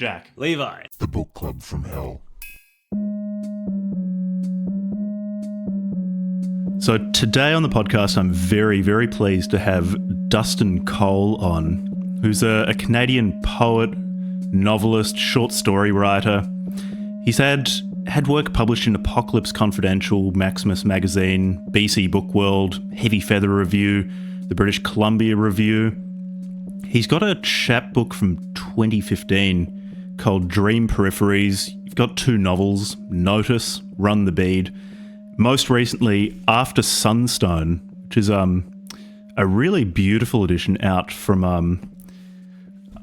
Jack. Levi. The Book Club from Hell. So today on the podcast, I'm very, very pleased to have Dustin Cole on, who's a Canadian poet, novelist, short story writer. He's had work published in Apocalypse Confidential, Maximus Magazine, BC Book World, Heavy Feather Review, the British Columbia Review. He's got a chapbook from 2015 called Dream Peripheries. You've got 2 novels, Notice, Run the Bead. Most recently, After Sunstone, which is a really beautiful edition out from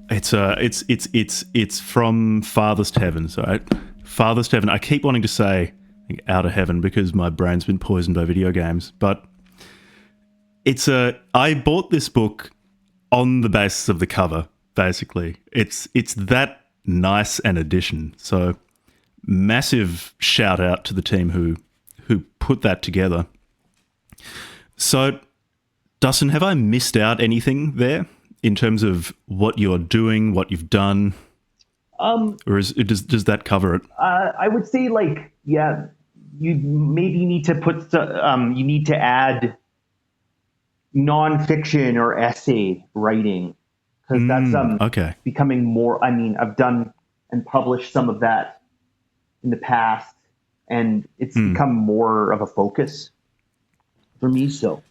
it's from Farthest Heaven. So Farthest Heaven. I keep wanting to say Outer Heaven because my brain's been poisoned by video games, but I bought this book on the basis of the cover. Basically, it's that nice an edition. So massive shout out to the team who put that together. So, Dustin, have I missed out anything there in terms of what you're doing, what you've done? Or does that cover it? I would say, you maybe need to you need to add nonfiction or essay writing, because that's becoming more. I mean, I've done and published some of that in the past, and it's become more of a focus for me. So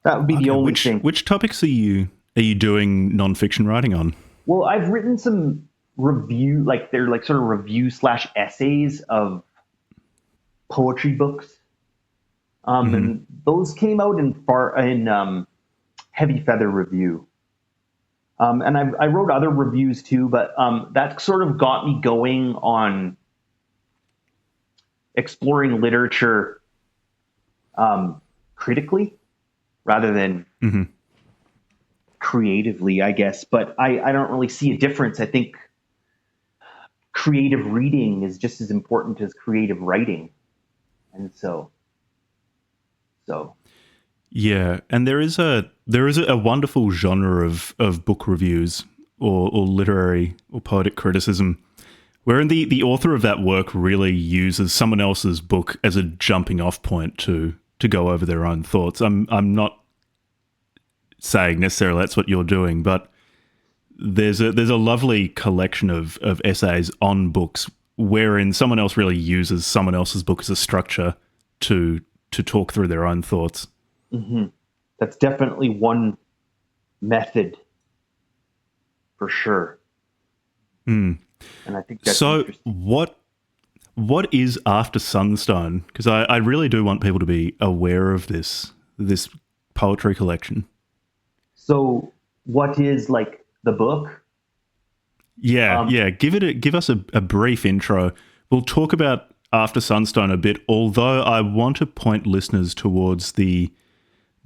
that would be the only thing. Which topics are you doing nonfiction writing on? Well, I've written some review, they're sort of review / essays of poetry books. And those came out in Heavy Feather Review. And I wrote other reviews too, but that sort of got me going on exploring literature critically rather than creatively, I guess. But I don't really see a difference. I think creative reading is just as important as creative writing. And so yeah, and there is a wonderful genre of book reviews or literary or poetic criticism, wherein the author of that work really uses someone else's book as a jumping off point to go over their own thoughts. I'm not saying necessarily that's what you're doing, but there's a lovely collection of essays on books wherein someone else really uses someone else's book as a structure to talk through their own thoughts. Mm-hmm. That's definitely one method for sure. And I think that's so. What is After Sunstone? Because I really do want people to be aware of this poetry collection. So, what is the book? Yeah. Give us a brief intro. We'll talk about After Sunstone a bit, although I want to point listeners towards the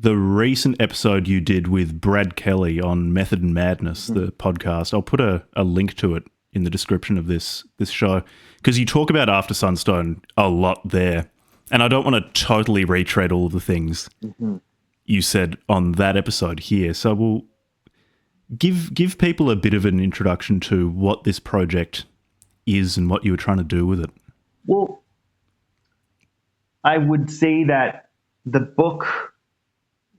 recent episode you did with Brad Kelly on Method and Madness, the podcast. I'll put a link to it in the description of this show, because you talk about After Sunstone a lot there, and I don't want to totally retread all of the things you said on that episode here. So we'll give people a bit of an introduction to what this project is and what you were trying to do with it. Well, I would say that the book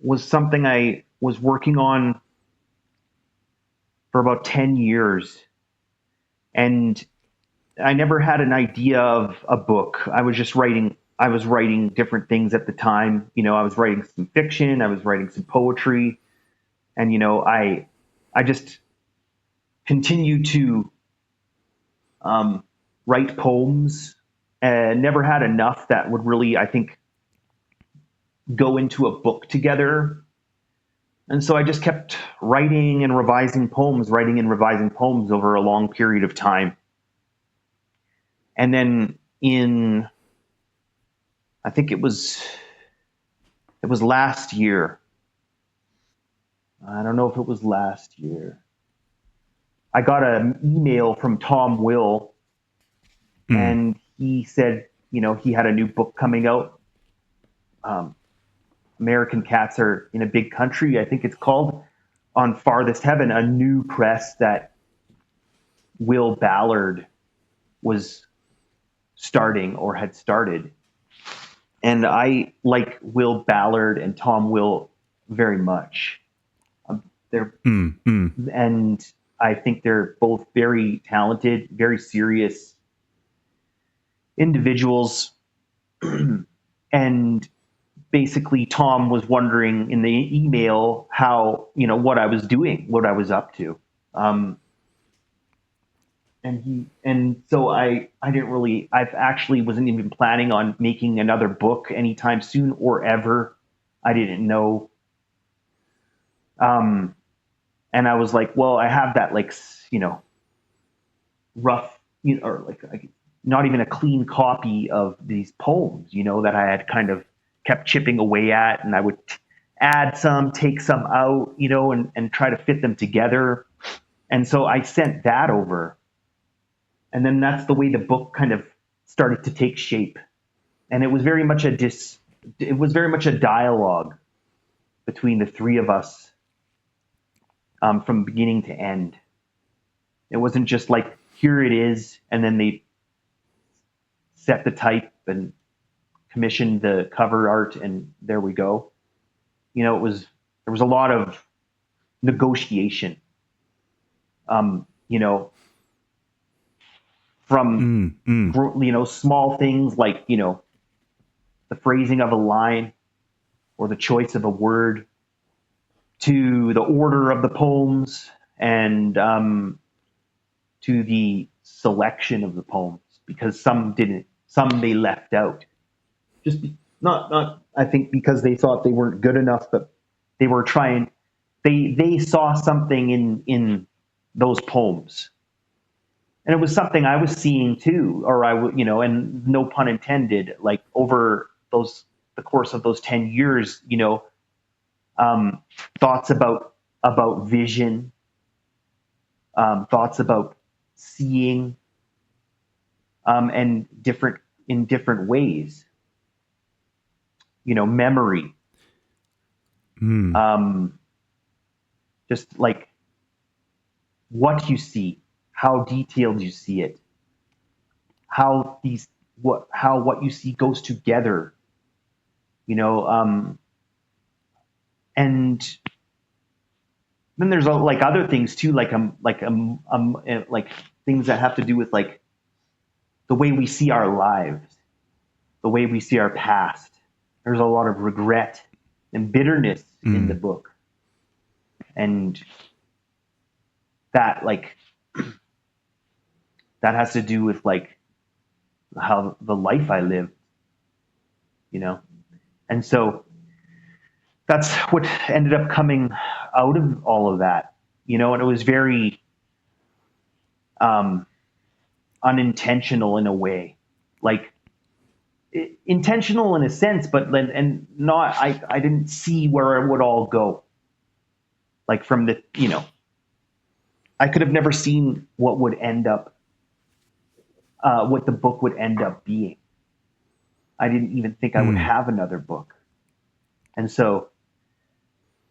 was something I was working on for about 10 years. And I never had an idea of a book. I was writing different things at the time. I was writing some fiction, I was writing some poetry. And, I just continued to write poems, and never had enough that would really, I think, go into a book together. And so I just kept writing and revising poems over a long period of time. And then I think it was last year. I don't know if it was last year. I got an email from Tom Will, and he said, he had a new book coming out. American Cats Are in a Big Country, I think it's called, on Farthest Heaven, a new press that, Will Ballard was starting or had started. And I like Will Ballard and Tom Will very much. They're and I think they're both very talented, very serious individuals. And basically, Tom was wondering in the email how, what I was doing, what I was up to. And so I didn't really, I've actually wasn't even planning on making another book anytime soon or ever. I didn't know. And I was like, well, I have that rough, or not even a clean copy of these poems, that I had kind of kept chipping away at, and I would add some, take some out, and try to fit them together. And so I sent that over. And then that's the way the book kind of started to take shape. And it was very much a dialogue between the three of us, from beginning to end. It wasn't just like, here it is, and then they set the type and commissioned the cover art, and there we go. There was a lot of negotiation. From small things like the phrasing of a line or the choice of a word, to the order of the poems, and to the selection of the poems, because some they left out. Just not I think because they thought they weren't good enough, but they were trying. They saw something in those poems, and it was something I was seeing too, or and no pun intended, like over the course of those 10 years, thoughts about vision, thoughts about seeing, and in different ways, memory, just like what you see, how detailed you see it, how what you see goes together, and then there's other things too, like things that have to do with like the way we see our lives, the way we see our past. There's a lot of regret and bitterness in the book, and that that has to do with how the life I lived, and so that's what ended up coming out of all of that, and it was very unintentional in a way, intentional in a sense, but and not. I didn't see where it would all go. From the I could have never seen what would end up, what the book would end up being. I didn't even think I would have another book, and so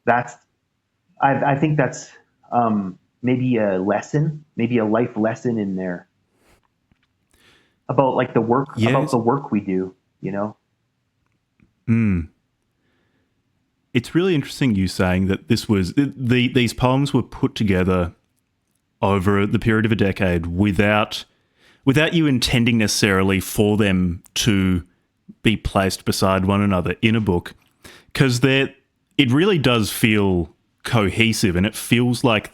I think that's maybe a lesson, maybe a life lesson in there about the work, about the work we do, It's really interesting you saying that these poems were put together over the period of a decade without you intending necessarily for them to be placed beside one another in a book, because it really does feel cohesive, and it feels like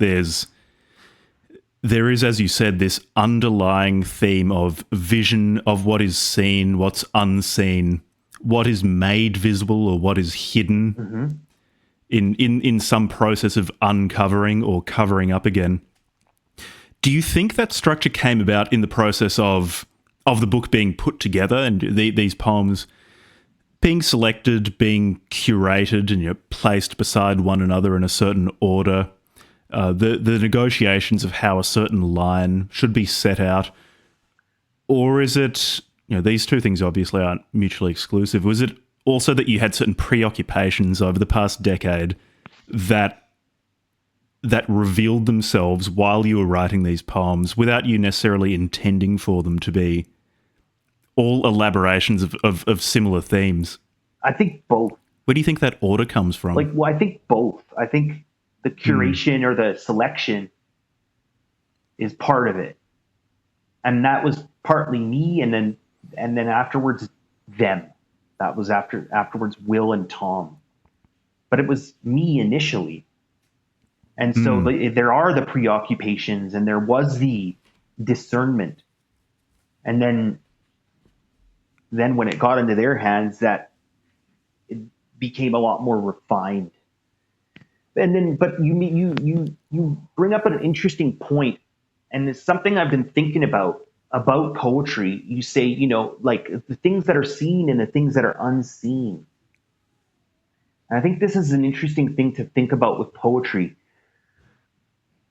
there is, as you said, this underlying theme of vision, of what is seen, what's unseen, what is made visible or what is hidden in some process of uncovering or covering up again. Do you think that structure came about in the process of the book being put together and these poems being selected, being curated, and placed beside one another in a certain order? The negotiations of how a certain line should be set out, or is it, these two things obviously aren't mutually exclusive. Was it also that you had certain preoccupations over the past decade that that revealed themselves while you were writing these poems without you necessarily intending for them to be all elaborations of similar themes? I think both. Where do you think that order comes from? I think both. I think the curation or the selection is part of it. And that was partly me, and then afterwards them. That was afterwards Will and Tom. But it was me initially. And so there are the preoccupations, and there was the discernment. And then when it got into their hands, that it became a lot more refined. And then, but you bring up an interesting point, and it's something I've been thinking about poetry. You say, like the things that are seen and the things that are unseen. And I think this is an interesting thing to think about with poetry.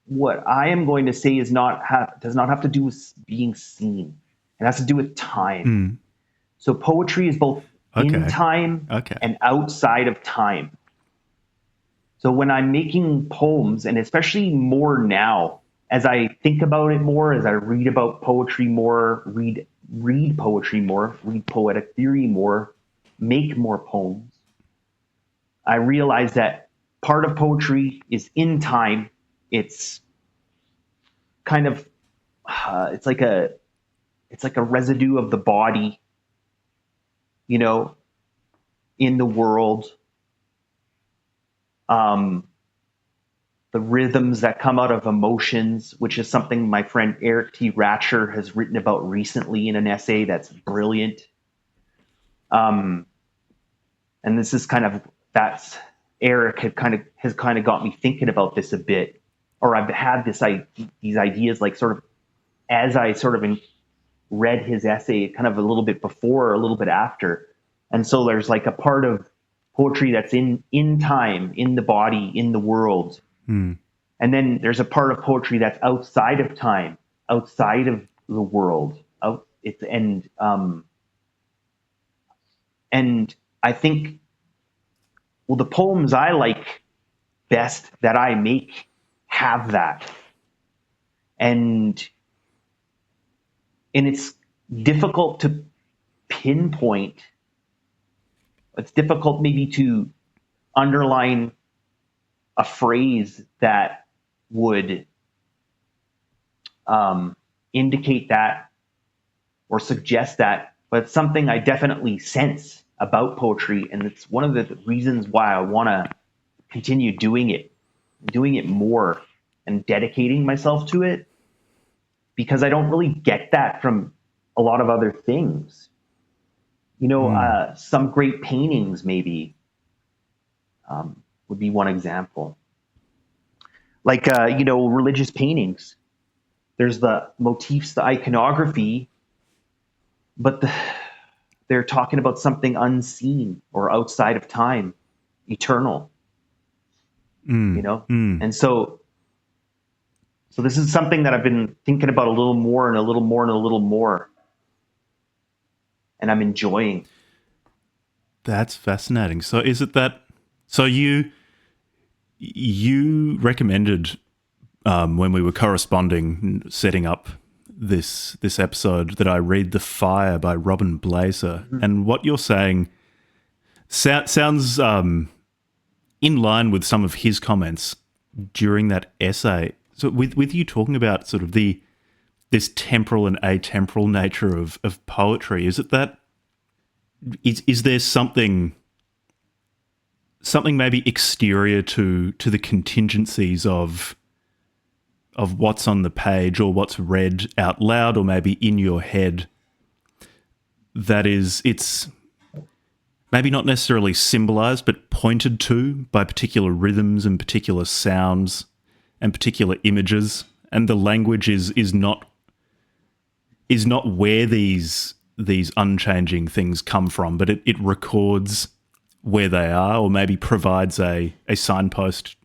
What I am going to say does not have to do with being seen. It has to do with time. So poetry is both in time and outside of time. So when I'm making poems, and especially more now, as I think about it more, as I read about poetry more, read poetry more, read poetic theory more, make more poems, I realize that part of poetry is in time. It's kind of, it's like a residue of the body, in the world. The rhythms that come out of emotions, which is something my friend Eric T. Ratcher has written about recently in an essay that's brilliant. And this is Eric has kind of got me thinking about this a bit, or I've had these ideas, like sort of as I sort of read his essay, kind of a little bit before or a little bit after. And so there's like a part of poetry that's in time, in the body, in the world. And then there's a part of poetry that's outside of time, outside of the world. And I think, the poems I like best that I make have that. And it's difficult to pinpoint. It's difficult maybe to underline a phrase that would indicate that or suggest that, but it's something I definitely sense about poetry, and it's one of the reasons why I want to continue doing it more and dedicating myself to it, because I don't really get that from a lot of other things. Some great paintings maybe would be one example. Like, religious paintings. There's the motifs, the iconography, but they're talking about something unseen or outside of time, eternal. And so this is something that I've been thinking about a little more and a little more and a little more, and I'm enjoying. That's fascinating. So is it that? So you recommended when we were corresponding, setting up this episode, that I read The Fire by Robin Blaser, and what you're saying sounds in line with some of his comments during that essay. So with you talking about sort of this temporal and atemporal nature of poetry, is it that is there something maybe exterior to the contingencies of what's on the page or what's read out loud or maybe in your head, that it's maybe not necessarily symbolized but pointed to by particular rhythms and particular sounds and particular images, and the language is not where these unchanging things come from, but it records where they are, or maybe provides a signpost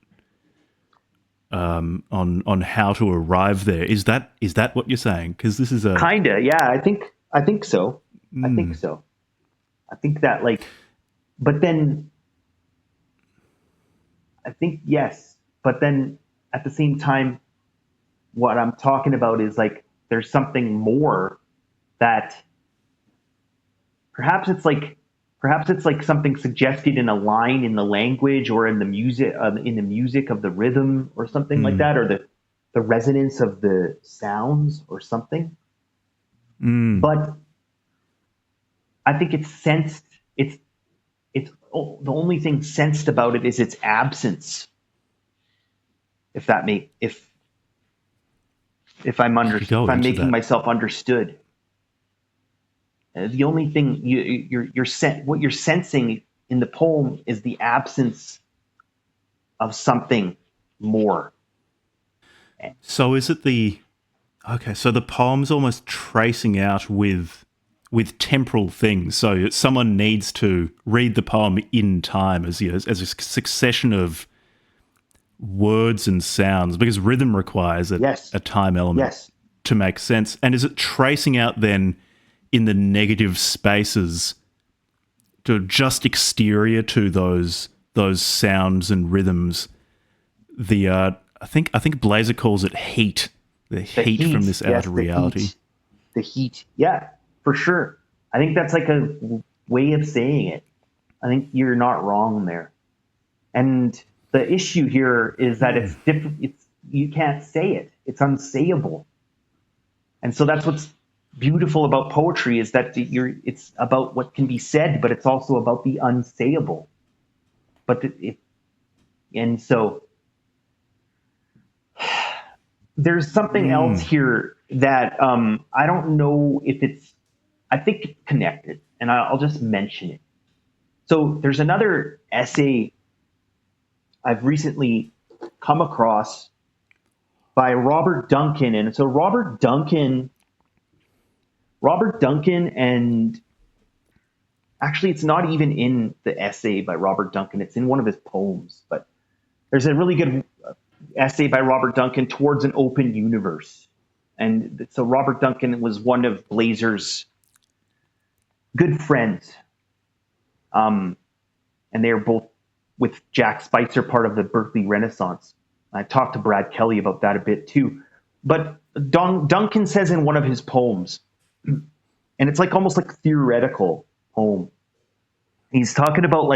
on how to arrive there. Is that what you're saying? Because this is a kinda, yeah. I think so. I think so. I think that, like, but then I think yes, but then at the same time, what I'm talking about is like there's something more that perhaps it's like something suggested in a line in the language or in the music of the rhythm or something like that, or the resonance of the sounds or something. But I think it's sensed. It's the only thing sensed about it is its absence. If I'm making myself understood. The only thing what you're sensing in the poem is the absence of something more. So is it so the poem's almost tracing out with temporal things. So someone needs to read the poem in time as a succession of words and sounds, because rhythm requires a time element to make sense. And is it tracing out then in the negative spaces to just exterior to those sounds and rhythms? I think Blaser calls it heat. The heat from this outer reality. The heat. Yeah, for sure. I think that's like a way of saying it. I think you're not wrong there. And the issue here is that it's different. You can't say it. It's unsayable. And so that's what's beautiful about poetry, is that it's about what can be said, but it's also about the unsayable. And so there's something else here that I don't know if I think it's connected, and I'll just mention it. So there's another essay I've recently come across by Robert Duncan. And so Robert Duncan, and actually it's not even in the essay by Robert Duncan. It's in one of his poems, but there's a really good essay by Robert Duncan, Towards an Open Universe. And so Robert Duncan was one of Blaser's good friends. And they are both, with Jack Spicer, part of the Berkeley Renaissance. I talked to Brad Kelly about that a bit too. But Duncan says in one of his poems, and it's like almost like a theoretical poem, he's talking about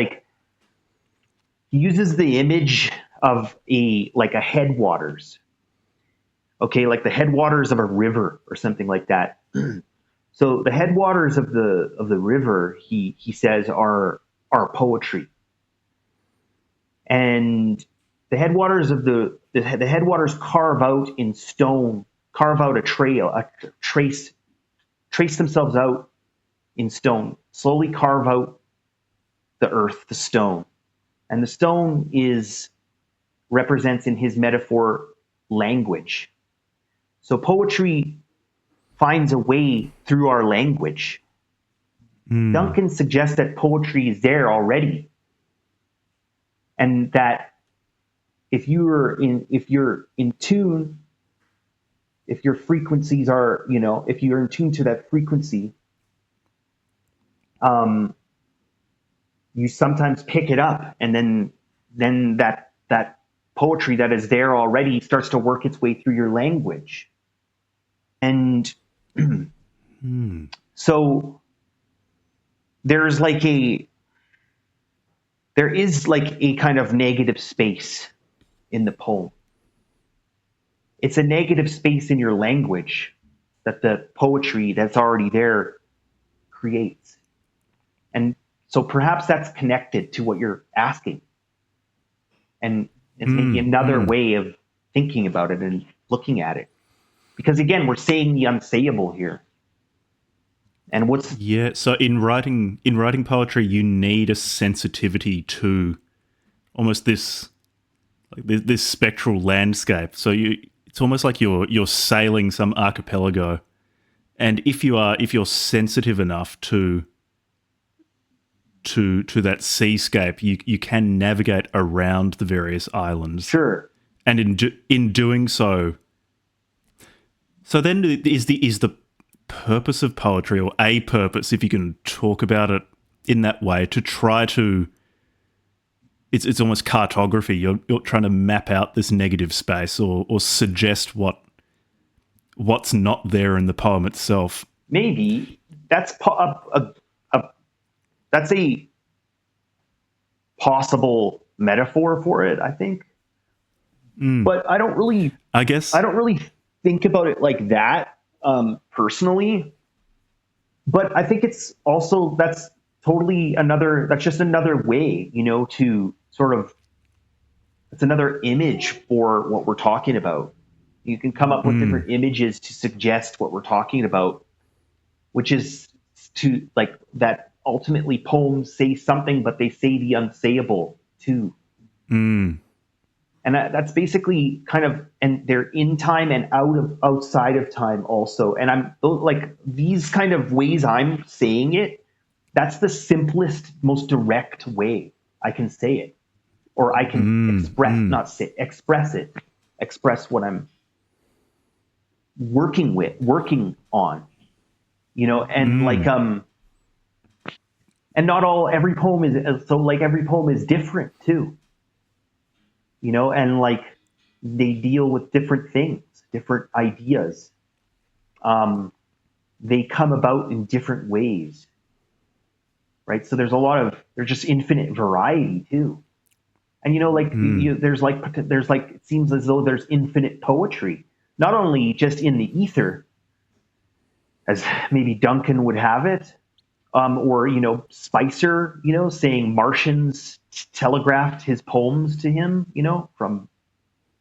he uses the image of a headwaters. Okay, like the headwaters of a river or something like that. So the headwaters of the river, he says, are poetry. And the headwaters of the headwaters carve out in stone, carve out a trail, trace themselves out in stone, slowly carve out the earth, the stone. And the stone represents in his metaphor language. So poetry finds a way through our language. Duncan suggests that poetry is there already. And that if you're in tune, if your frequencies are, if you're in tune to that frequency, you sometimes pick it up, and then that poetry that is there already starts to work its way through your language. And so there is like a kind of negative space in the poem. It's a negative space in your language that the poetry that's already there creates. And so perhaps that's connected to what you're asking. And it's maybe another way of thinking about it and looking at it. Because again, we're saying the unsayable here. And so in writing poetry, you need a sensitivity to almost this spectral landscape. So it's almost like you're sailing some archipelago, and if you're sensitive enough to that seascape, you can navigate around the various islands. Sure. And in doing so, then is the purpose of poetry, or a purpose, if you can talk about it in that way, to try to it's almost cartography. You're trying to map out this negative space or suggest what's not there in the poem itself. Maybe that's that's a possible metaphor for it, I think. But I don't really think about it like that personally. But I think it's also that's just another way, to sort of, it's another image for what we're talking about. You can come up with different images to suggest what we're talking about, which is to like that ultimately poems say something, but they say the unsayable too. And that's basically kind of, and they're in time and outside of time also. And I'm like, these kind of ways I'm saying it, that's the simplest, most direct way I can say it, or I can express what I'm working on, and and not every poem is, so like every poem is different too. And like they deal with different things, different ideas. They come about in different ways, right? So there's just infinite variety too. And there's like it seems as though there's infinite poetry, not only just in the ether, as maybe Duncan would have it, or Spicer, saying Martians telegraphed his poems to him, from,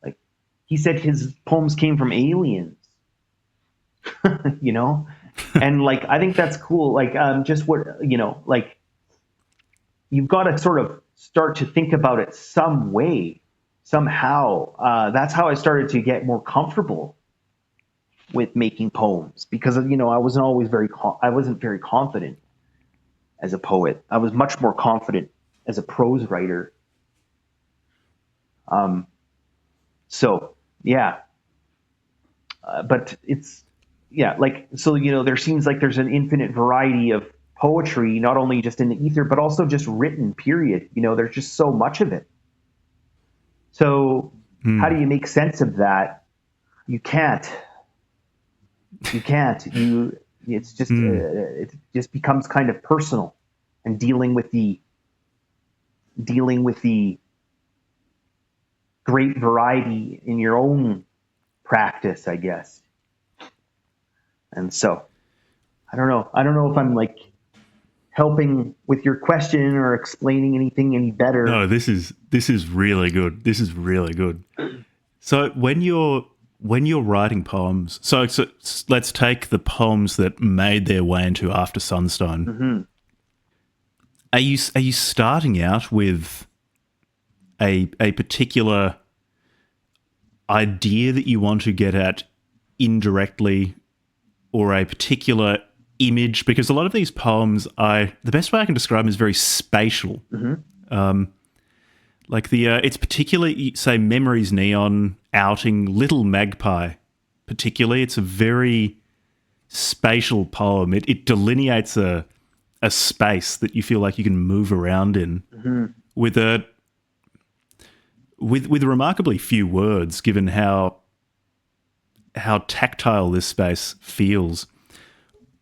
like, he said his poems came from aliens, and like I think that's cool. Like just what like you've got to sort of start to think about it some way, somehow. That's how I started to get more comfortable with making poems, because I wasn't very confident as a poet. I was much more confident as a prose writer. So yeah, but it's, yeah, like, so, there seems like there's an infinite variety of poetry, not only just in the ether, but also just written, period. There's just so much of it. So how do you make sense of that? You can't, it's just, it just becomes kind of personal, and dealing with the great variety in your own practice, I guess. And so I don't know if I'm like helping with your question or explaining anything any better. No, this is really good. This is really good. So when you're writing poems, so let's take the poems that made their way into After Sunstone. Mm-hmm. Are you starting out with a particular idea that you want to get at indirectly, or a particular image? Because a lot of these poems, the best way I can describe them is very spatial. Mm-hmm. Like it's particularly, say, Memories Neon, Outing, Little Magpie, particularly. It's a very spatial poem. It delineates a space that you feel like you can move around in, mm-hmm. with remarkably few words, given how tactile this space feels.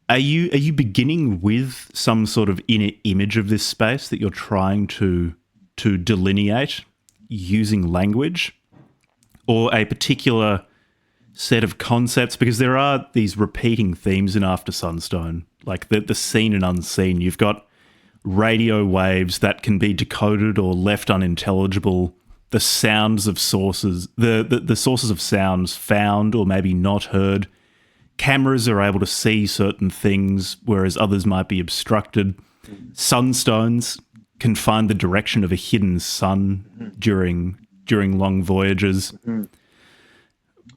Are you beginning with some sort of inner image of this space that you're trying to delineate using language, or a particular set of concepts? Because there are these repeating themes in After Sunstone, like the seen and unseen. You've got radio waves that can be decoded or left unintelligible, the sounds of sources, the sources of sounds found or maybe not heard. Cameras are able to see certain things, whereas others might be obstructed. Sunstones can find the direction of a hidden sun during long voyages. Mm-hmm.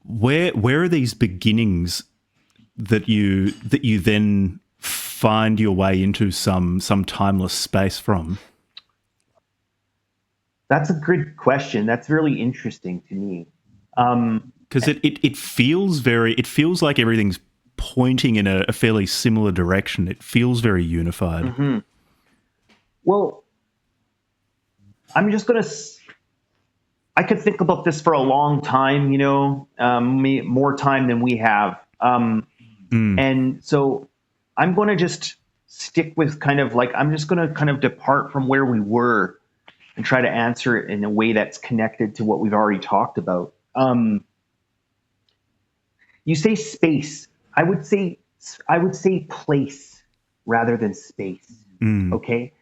Where are these beginnings that you then find your way into some timeless space from? That's a good question. That's really interesting to me. Because it feels like everything's pointing in a fairly similar direction. It feels very unified. Mm-hmm. Well, I'm just going to, I could think about this for a long time, more time than we have. And so I'm going to just stick with I'm just going to kind of depart from where we were and try to answer it in a way that's connected to what we've already talked about. You say space. I would say place rather than space. Okay.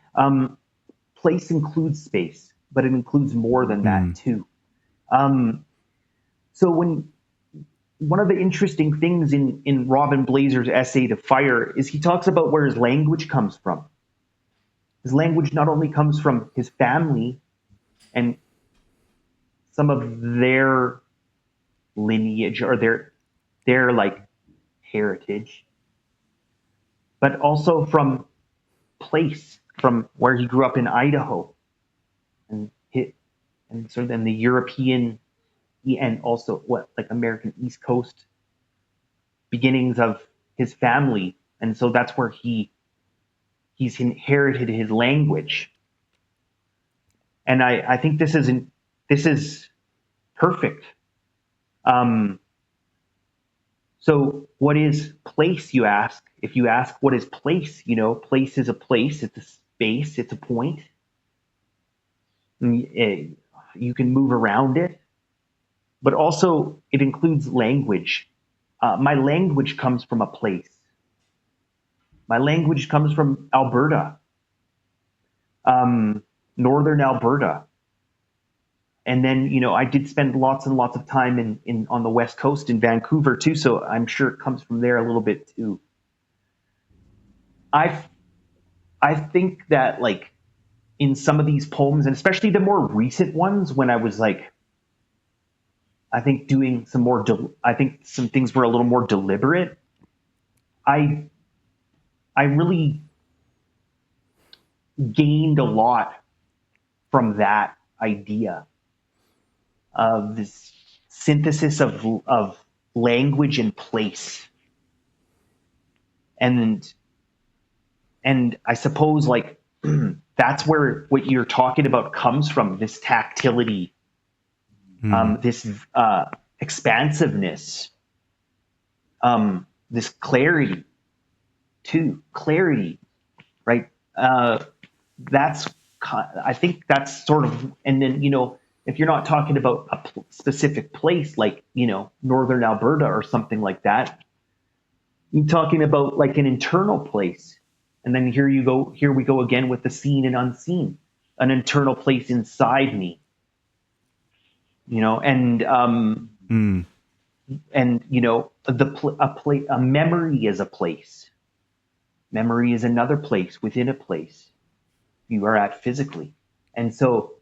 Place includes space, but it includes more than that too. So one of the interesting things in Robin Blaser's essay "The Fire" is he talks about where his language comes from. His language not only comes from his family and some of their lineage or their like heritage, but also from place, from where he grew up in Idaho, and so then the European and also American East Coast beginnings of his family, and so that's where he's inherited his language. And I think this is perfect. So what is place, you ask? If you ask what is place, place is a place, it's a space, it's a point. You can move around it, but also it includes language. My language comes from a place. My language comes from Alberta, northern Alberta. And then, I did spend lots and lots of time on the West Coast in Vancouver too, so I'm sure it comes from there a little bit too. I think that in some of these poems, and especially the more recent ones, when I was I think doing I think some things were a little more deliberate. I really gained a lot from that idea of this synthesis of language and place. And I suppose that's where what you're talking about comes from, this tactility, this expansiveness, this clarity too. Clarity, right? I think that's sort of, and then, if you're not talking about a specific place, northern Alberta or something like that, you're talking about an internal place. And then here we go again with the seen and unseen, an internal place inside me, and a memory is a place. Memory is another place within a place you are at physically. And so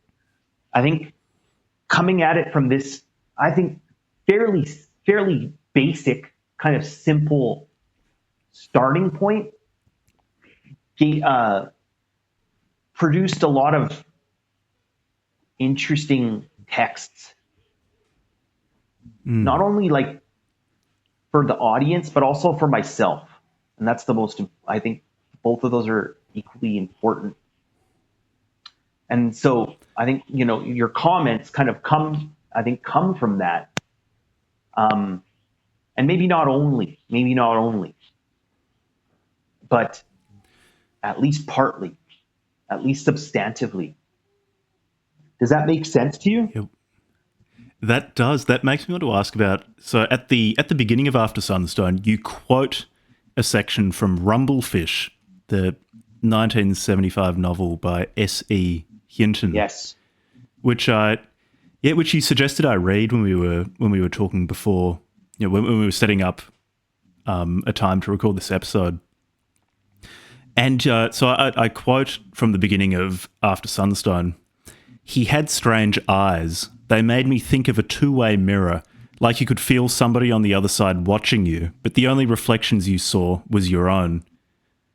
I think coming at it from this, I think fairly basic, kind of simple starting point, produced a lot of interesting texts, not only for the audience, but also for myself. And that's I think both of those are equally important. And so I think, your comments kind of come from that. And maybe not only, but at least partly, at least substantively. Does that make sense to you? Yep. That does. That makes me want to ask about, so at the beginning of After Sunstone, you quote a section from Rumblefish, the 1975 novel by S.E. Hinton. Yes. Which you suggested I read when we were talking before, when we were setting up a time to record this episode. And so I quote from the beginning of After Sunstone: "He had strange eyes. They made me think of a two-way mirror, like you could feel somebody on the other side watching you, but the only reflections you saw was your own."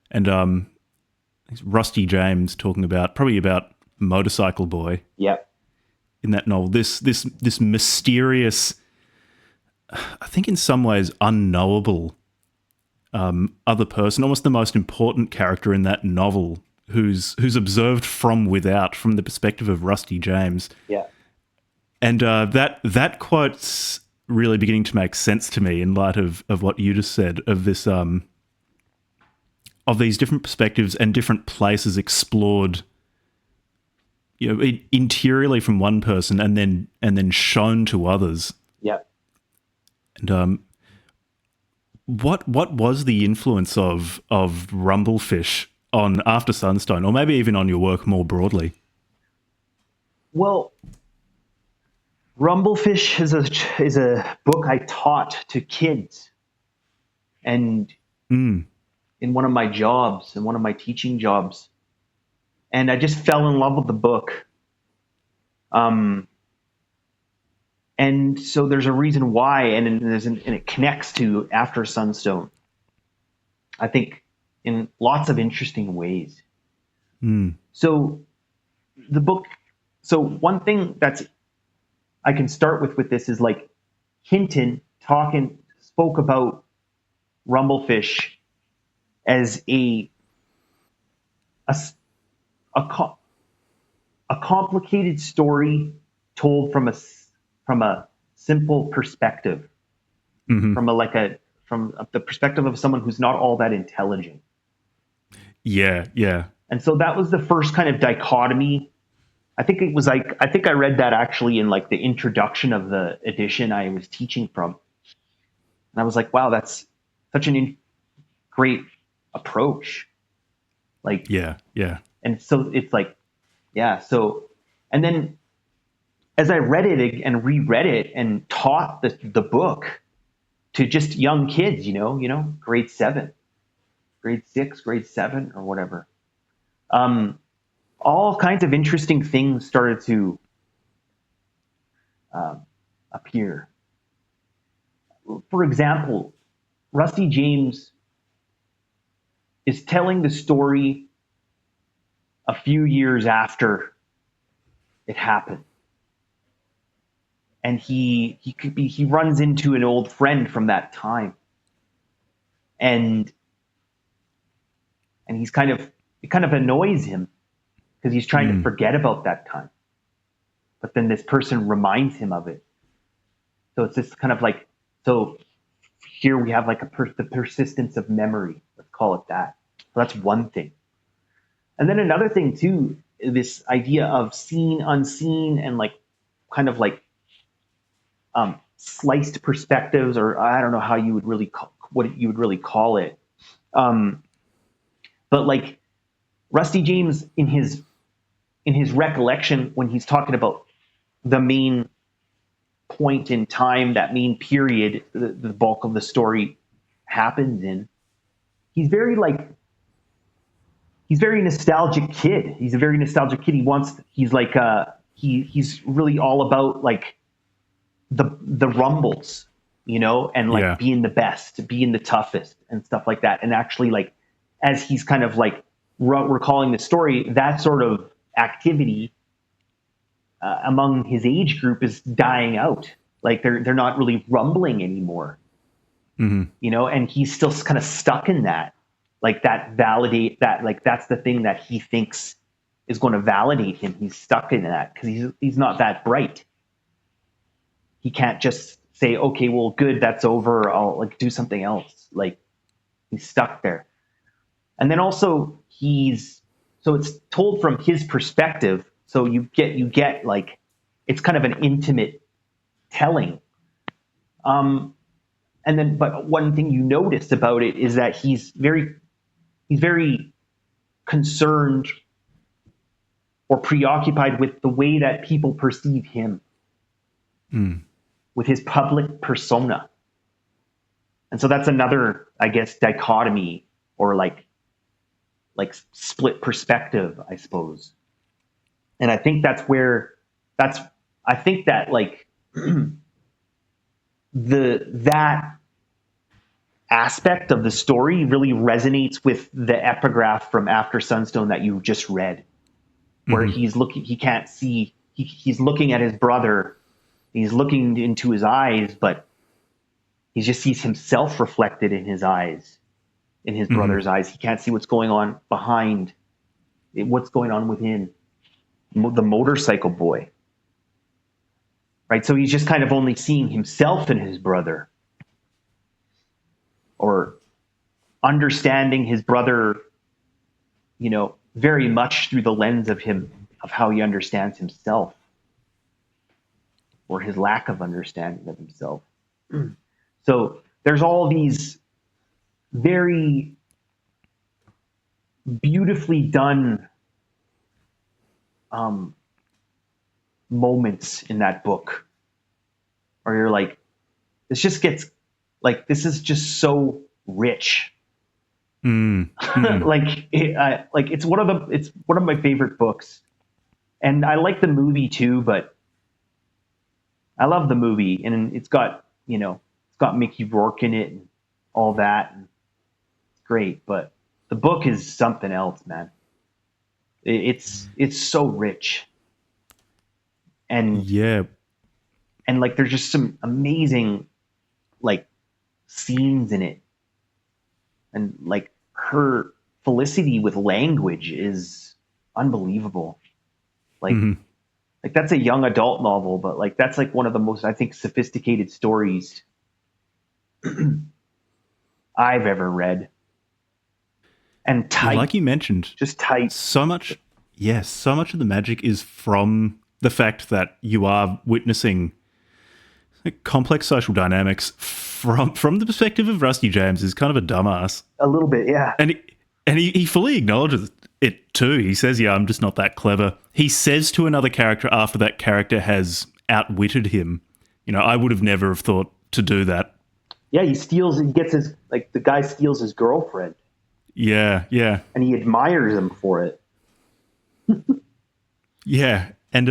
And Rusty James talking probably about Motorcycle Boy. Yep. In that novel, this mysterious, I think in some ways unknowable other person, almost the most important character in that novel, who's observed from without, from the perspective of Rusty James. Yeah. And that quote's really beginning to make sense to me in light of what you just said, of this of these different perspectives and different places explored, you know, interiorly from one person and then shown to others. Yeah. And what was the influence of Rumblefish on After Sunstone, or maybe even on your work more broadly? Well, Rumblefish is a book I taught to kids, and in one of my jobs, in one of my teaching jobs, and I just fell in love with the book. And so there's a reason why, and it connects to After Sunstone, I think, in lots of interesting ways. So the book, so one thing I can start with this is like Hinton spoke about Rumblefish as a complicated story told from a simple perspective, from the perspective of someone who's not all that intelligent. Yeah. And so that was the first kind of dichotomy. I think I read that actually in like the introduction of the edition I was teaching from. And I was like, wow, that's such great approach. Like, yeah. And so it's like, yeah. So, and then as I read it and reread it and taught the book to just young kids, you know, grade 7, grade 6, grade 7 or whatever, all kinds of interesting things started to appear. For example, Rusty James is telling the story a few years after it happened. And he runs into an old friend from that time. And it kind of annoys him because he's trying to forget about that time. But then this person reminds him of it. So it's this kind of like, so here we have like the persistence of memory. Let's call it that. So that's one thing. And then another thing too, this idea of seen, unseen, and like kind of like sliced perspectives, or I don't know how you would really call it. But like Rusty James in his recollection, when he's talking about the main point in time, that main period, the bulk of the story happens in, he's very nostalgic kid. He's a very nostalgic kid. He's really all about like the rumbles, you know, and like being the best, being the toughest and stuff like that. And actually like, as he's kind of like recalling the story, that sort of activity among his age group is dying out. Like they're not really rumbling anymore, you know, and he's still kind of stuck in that, like that's the thing that he thinks is going to validate him. He's stuck in that because he's not that bright. He can't just say, okay, well, good, that's over. I'll like do something else. Like he's stuck there. And then also so it's told from his perspective. So you get like, it's kind of an intimate telling. And then, but one thing you notice about it is that he's very concerned or preoccupied with the way that people perceive him, with his public persona. And so that's another, I guess, dichotomy or like split perspective, I suppose. And I think that like that aspect of the story really resonates with the epigraph from After Sunstone that you just read, where he's looking at his brother, he's looking into his eyes, but he just sees himself reflected in his eyes, in his brother's eyes. He can't see what's going on behind what's going on within the motorcycle boy, right? So he's just kind of only seeing himself and his brother, or understanding his brother, very much through the lens of how he understands himself, or his lack of understanding of himself. So there's all these very beautifully done moments in that book where you're like, this just gets like, this is just so rich. It's one of my favorite books, and I like the movie too, but I love the movie, and it's got Mickey Rourke in it and all that, and it's great, but the book is something else, man. It's so rich. And yeah. And like, there's just some amazing like scenes in it. And like, her felicity with language is unbelievable. Like, like that's a young adult novel, but like, that's like one of the most, I think, sophisticated stories I've ever read. And tight. Like you mentioned, just tight. So much of the magic is from the fact that you are witnessing complex social dynamics from the perspective of Rusty James is kind of a dumbass. A little bit, yeah. And he fully acknowledges it too. He says, yeah, I'm just not that clever. He says to another character after that character has outwitted him, I would have never have thought to do that. Yeah, he gets the guy steals his girlfriend. Yeah. And he admires him for it. Yeah. And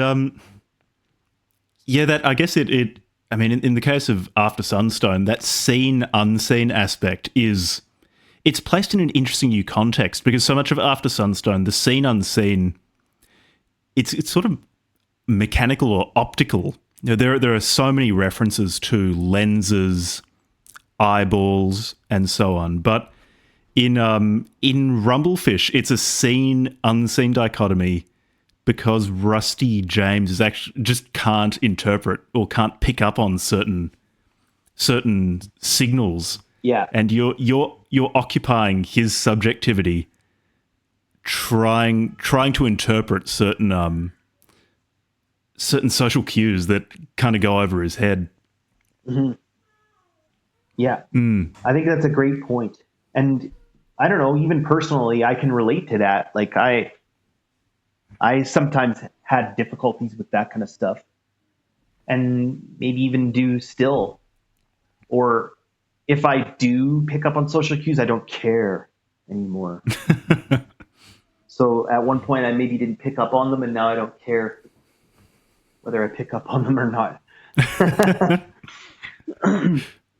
that, I guess in the case of After Sunstone, that seen unseen aspect it's placed in an interesting new context, because so much of After Sunstone, the seen unseen, it's sort of mechanical or optical. There are so many references to lenses, eyeballs, and so on, but in Rumblefish, it's a seen unseen dichotomy, because Rusty James is actually just can't interpret or can't pick up on certain signals. Yeah. And you're occupying his subjectivity, trying to interpret certain social cues that kind of go over his head. Mm-hmm. Yeah. I think that's a great point. And I don't know, even personally, I can relate to that. Like, I sometimes had difficulties with that kind of stuff, and maybe even do still. Or if I do pick up on social cues, I don't care anymore. So at one point I maybe didn't pick up on them, and now I don't care whether I pick up on them or not.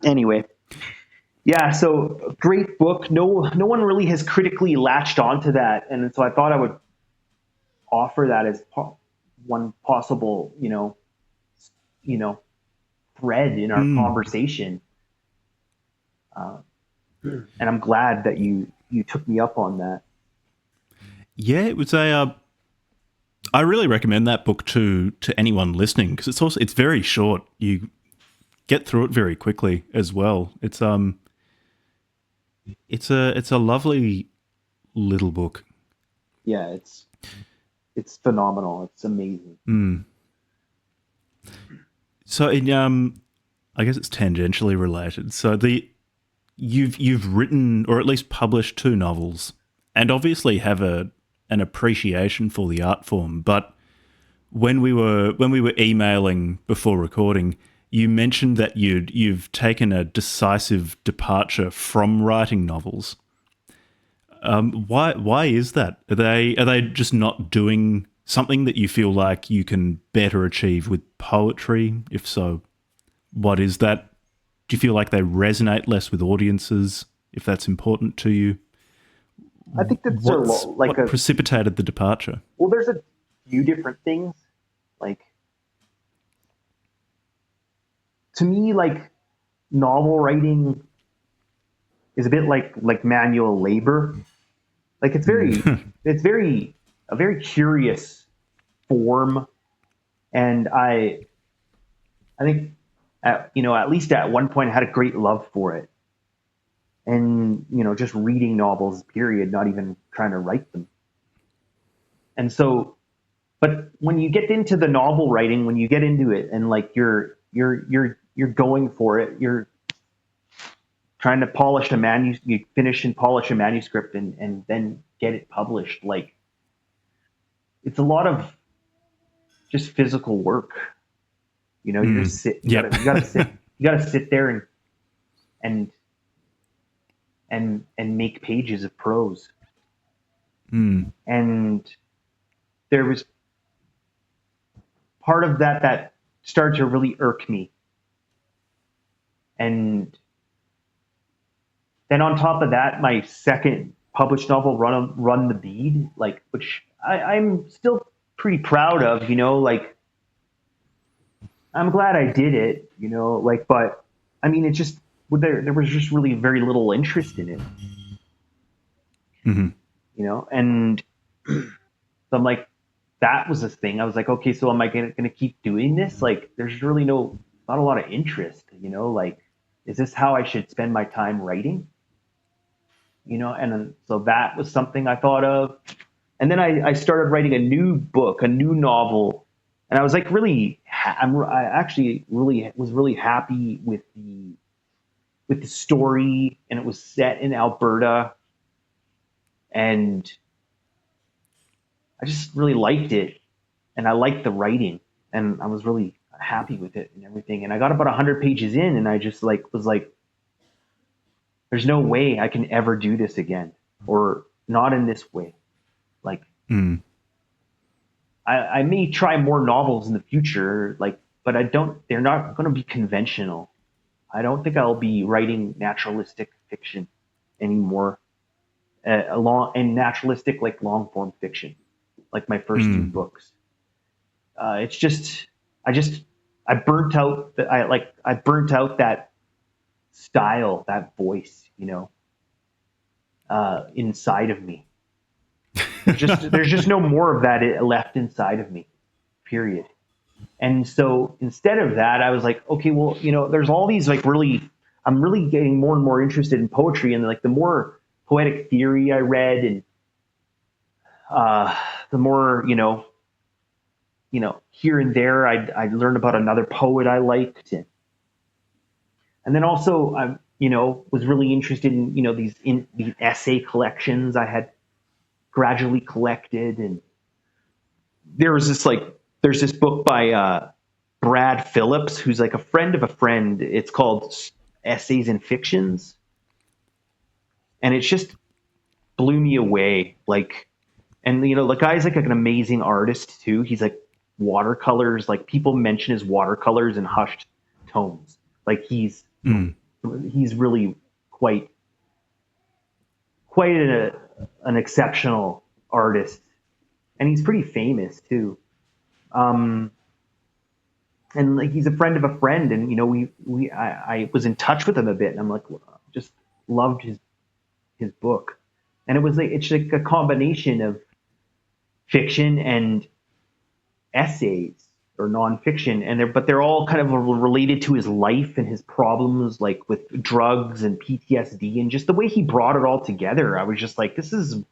Anyway. Yeah, so great book. No one really has critically latched onto that, and so I thought I would offer that as one possible, thread in our conversation. And I'm glad that you took me up on that. Yeah, it was I really recommend that book to anyone listening, because it's very short. You get through it very quickly as well. It's a lovely little book. Yeah, it's phenomenal. It's amazing. So I guess it's tangentially related. So you've written, or at least published, 2 novels, and obviously have an appreciation for the art form. But when we were emailing before recording, you mentioned that you've taken a decisive departure from writing novels. Why is that? Are they just not doing something that you feel like you can better achieve with poetry? If so, what is that? Do you feel like they resonate less with audiences, if that's important to you? I think that's what precipitated the departure? Well, there's a few different things. Like, to me, like, novel writing is a bit like manual labor. Like, it's very a very curious form. And I think, at least at one point I had a great love for it. And, just reading novels, period, not even trying to write them. And so, but when you get into the novel writing, when you get into it and like you're going for it, you're trying to you finish and polish a manuscript and then get it published. Like, it's a lot of just physical work. You gotta sit there and make pages of prose. And there was part of that started to really irk me. And then on top of that, my second published novel, Run the Bead, like, which I'm still pretty proud of, like, I'm glad I did it, like, but I mean, it just, there was just really very little interest in it, and so I'm like, that was the thing. I was like, okay, so am I going to keep doing this? Like, there's really not a lot of interest, like, is this how I should spend my time writing? And then, so that was something I thought of. And then I started writing a new book, a new novel. And I was like, I actually was really happy with the story, and it was set in Alberta. And I just really liked it. And I liked the writing, and I was really happy with it and everything. And I got about 100 pages in, and I just was like, there's no way I can ever do this again, or not in this way. Like, I may try more novels in the future, like, but they're not going to be conventional. I don't think I'll be writing naturalistic fiction anymore, and naturalistic, like, long form fiction, like my first two books. It's just, I burnt out that style, that voice, inside of me. There's just no more of that left inside of me, period. And so instead of that, I was like, okay, well, there's all these, like, I'm really getting more and more interested in poetry, and like the more poetic theory I read, and the more, here and there I learned about another poet I liked, and then also I was really interested in these essay collections I had gradually collected. And there's this book by Brad Phillips, who's like a friend of a friend. It's called Essays and Fictions, and it just blew me away. Like, and the guy's like an amazing artist too. He's like watercolors, like, people mention his watercolors in hushed tones. Like, he's really quite an exceptional artist, and he's pretty famous too. And like, he's a friend of a friend, and I was in touch with him a bit, and I'm like, just loved his book. And it's like a combination of fiction and essays or nonfiction, but they're all kind of related to his life and his problems, like with drugs and PTSD, and just the way he brought it all together. I was just like, this is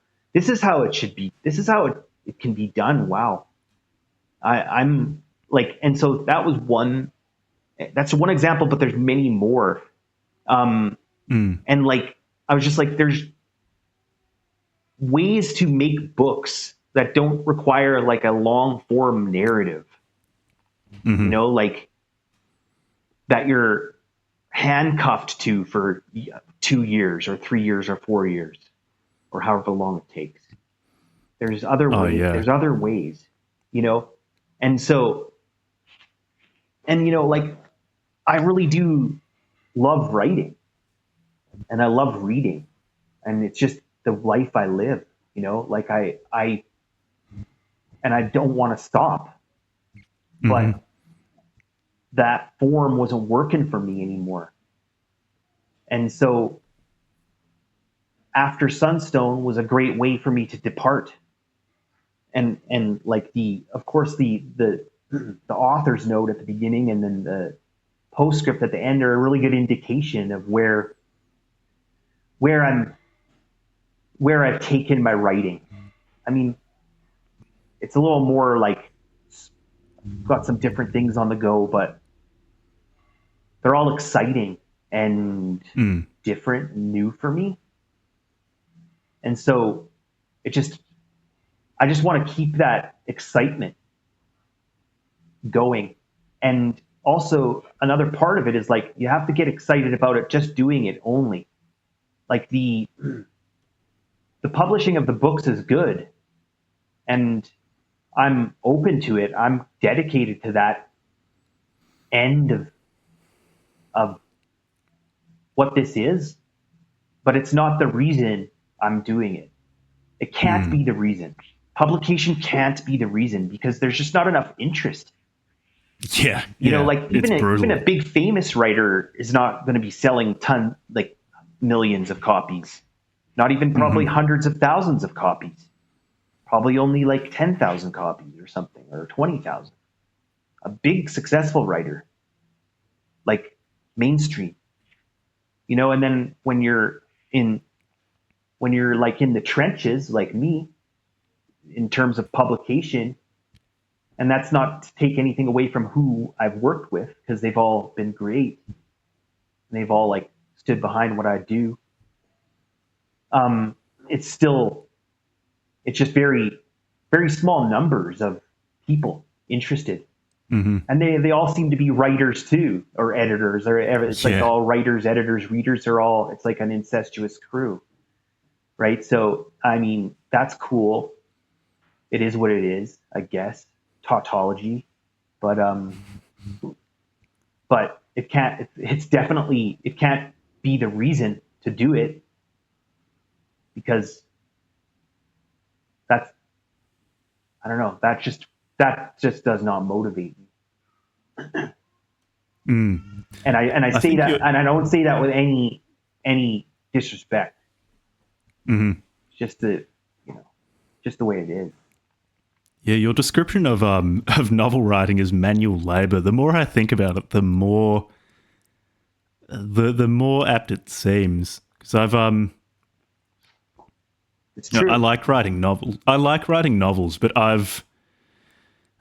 how it should be. This is how it can be done. Wow. I'm like, and so that's one example, but there's many more. And like, I was just like, there's ways to make books that don't require like a long form narrative, like that you're handcuffed to for 2 years or 3 years or 4 years or however long it takes. There's other ways. Yeah. There's other ways, and so, and like, I really do love writing, and I love reading, and it's just the life I live, like and I don't want to stop, but that form wasn't working for me anymore. And so After Sunstone was a great way for me to depart and like of course the author's note at the beginning and then the postscript at the end are a really good indication of where I've taken my writing. I mean, it's a little more like got some different things on the go, but they're all exciting and different and new for me. And so I just want to keep that excitement going. And also another part of it is like, you have to get excited about it, just doing it only. Like the publishing of the books is good and I'm open to it. I'm dedicated to that end of what this is, but it's not the reason I'm doing it. It can't be the reason. Publication can't be the reason because there's just not enough interest. Yeah. You know, like even a big famous writer is not going to be selling like millions of copies, not even probably hundreds of thousands of copies, probably only like 10,000 copies or something, or 20,000. A big successful writer, like mainstream, you know, and then when you're like in the trenches, like me, in terms of publication, and that's not to take anything away from who I've worked with, because they've all been great. And they've all like stood behind what I do. It's just very, very small numbers of people interested. And they all seem to be writers too, or editors, or it's like all writers, editors, readers are all, it's like an incestuous crew. Right. So, I mean, that's cool. It is what it is, I guess. Tautology, but it can't. It can't be the reason to do it, because I don't know. That just does not motivate me. And I say that, and I don't say that with any disrespect. It's just just the way it is. Yeah, your description of novel writing as manual labor, the more I think about it, the more apt it seems. Because it's true. I like writing novels. But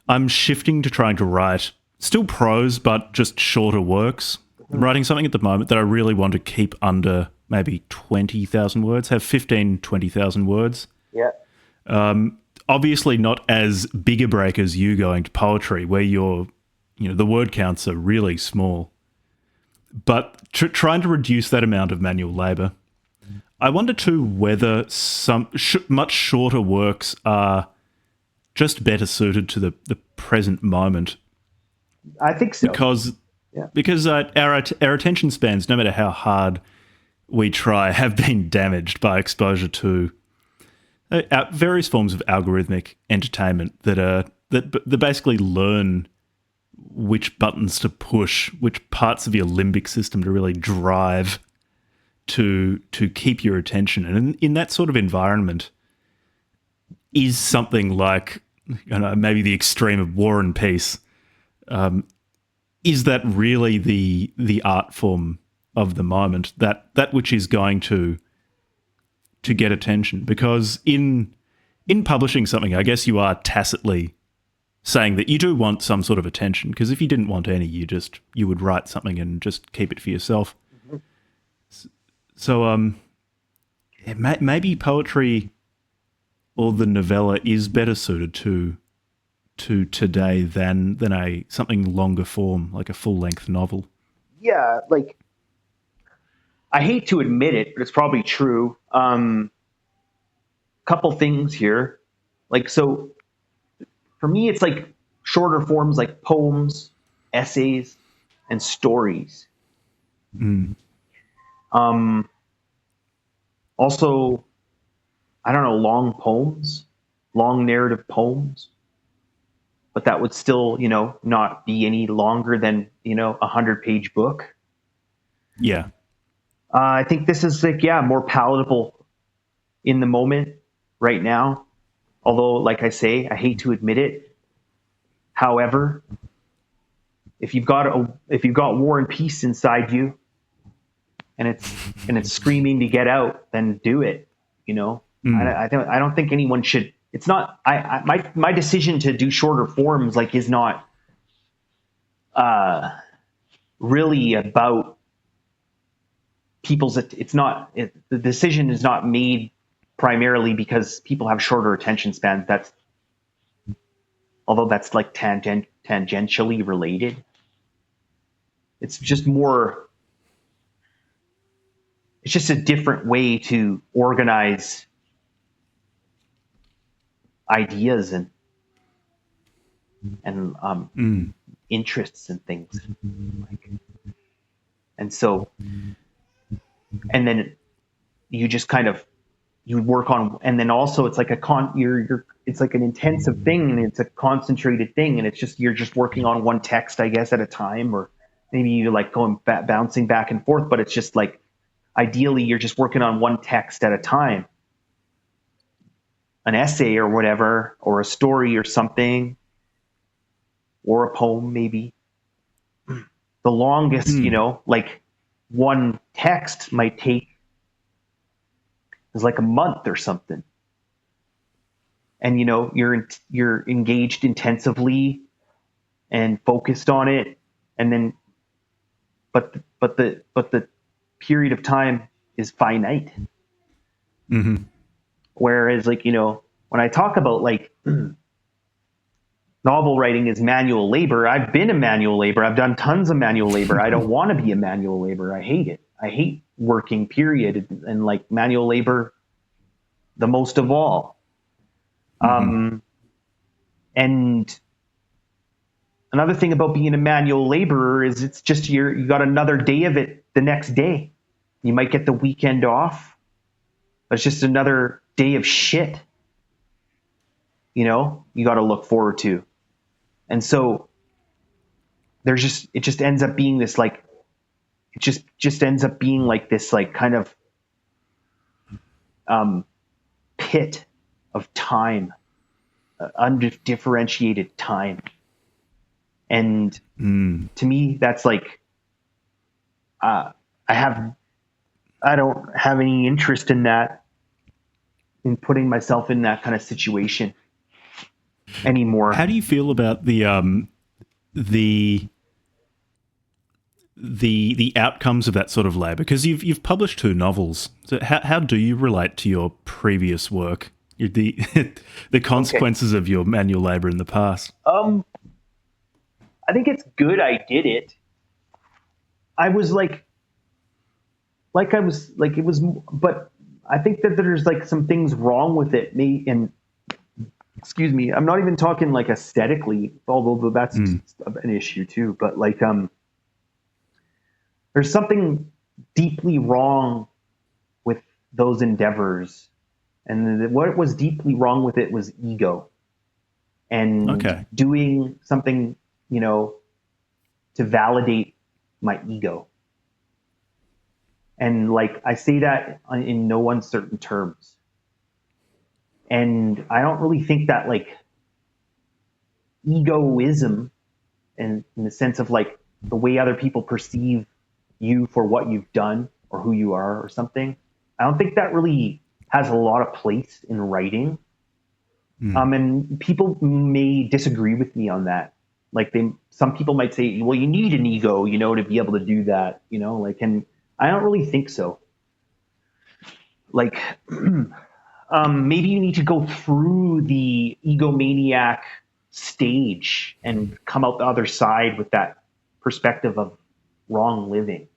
I'm shifting to trying to write still prose, but just shorter works. I'm writing something at the moment that I really want to keep under maybe 20,000 words, have 20,000 words. Yeah. Obviously not as big a break as you going to poetry, where the word counts are really small. But trying to reduce that amount of manual labor. I wonder too whether some much shorter works are just better suited to the present moment. I think so. Because our attention spans, no matter how hard we try, have been damaged by exposure to various forms of algorithmic entertainment that basically learn which buttons to push, which parts of your limbic system to really drive to keep your attention. And in that sort of environment is something like, maybe the extreme of War and Peace. Is that really the art form of the moment, that which is going to get attention? Because in publishing something, I guess you are tacitly saying that you do want some sort of attention, because if you didn't want any, you would write something and just keep it for yourself. So maybe poetry or the novella is better suited to today than something longer form, like a full-length novel. Yeah, like, I hate to admit it, but it's probably true. Couple things here. Like, so for me, it's like shorter forms like poems, essays, and stories. Also, I don't know, long poems, long narrative poems, but that would still, not be any longer than, 100-page book. Yeah. I think this is like, more palatable in the moment right now. Although, like I say, I hate to admit it. However, if you've got War and Peace inside you, and it's screaming to get out, then do it. You know, I don't think anyone should. It's not. My decision to do shorter forms is not really about people's. It's not. The decision is not made primarily because people have shorter attention spans. Although that's tangentially related. It's just more. It's just a different way to organize ideas and interests and things. And so, and then you just kind of, you work on, and then also it's like it's like an intensive thing, and it's a concentrated thing, and you're just working on one text, I guess, at a time, or maybe you going bouncing back and forth, but it's just ideally you're just working on one text at a time, an essay or whatever, or a story or something, or a poem maybe. The longest, one text might take is a month or something. And you're engaged intensively and focused on it, and then but the period of time is finite. Mm-hmm. Whereas when I talk about novel writing is manual labor, I've been a manual labor. I've done tons of manual labor. I don't want to be a manual labor. I hate it. I hate working, period. And manual labor the most of all. Mm-hmm. And another thing about being a manual laborer is it's just you got another day of it the next day. You might get the weekend off, but it's just another day of shit. You got to look forward to. And so it just ends up being this it just ends up being this kind of pit of time, undifferentiated time. And to me, that's I don't have any interest in that, in putting myself in that kind of situation anymore. How do you feel about the outcomes of that sort of labor? Because you've published 2 novels. So how do you relate to your previous work, the consequences of your manual labor in the past? I think it's good I did it. I was but I think that there's some things wrong with it. Excuse me, I'm not even talking aesthetically, although that's an issue too, but there's something deeply wrong with those endeavors. And what was deeply wrong with it was ego. And doing something, to validate my ego. And I say that in no uncertain terms. And I don't really think that egoism, and in the sense of the way other people perceive you for what you've done or who you are or something, I don't think that really has a lot of place in writing. And people may disagree with me on that. Some people might say, well, you need an ego, to be able to do that, and I don't really think so. Maybe you need to go through the egomaniac stage and come out the other side with that perspective of wrong living.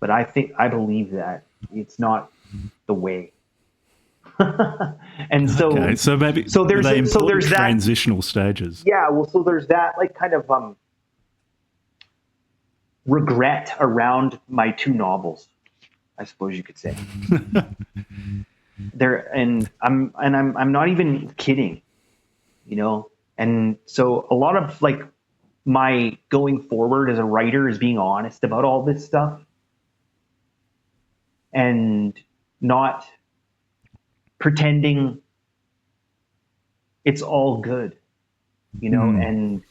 But I believe that it's not the way. And so, okay, so maybe there's transitional stages. Yeah, well, so there's that kind of regret around my 2 novels, I suppose you could say. I'm not even kidding, And so a lot of my going forward as a writer is being honest about all this stuff and not pretending it's all good, and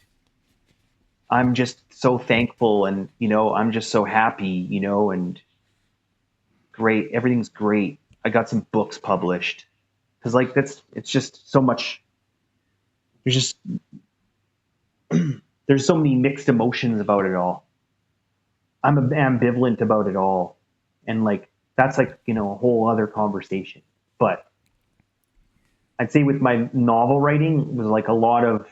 I'm just so thankful, and, I'm just so happy, and great. Everything's great. I got some books published because it's just so much. There's just, there's so many mixed emotions about it all. I'm ambivalent about it all. And that's a whole other conversation. But I'd say with my novel writing, it was a lot of,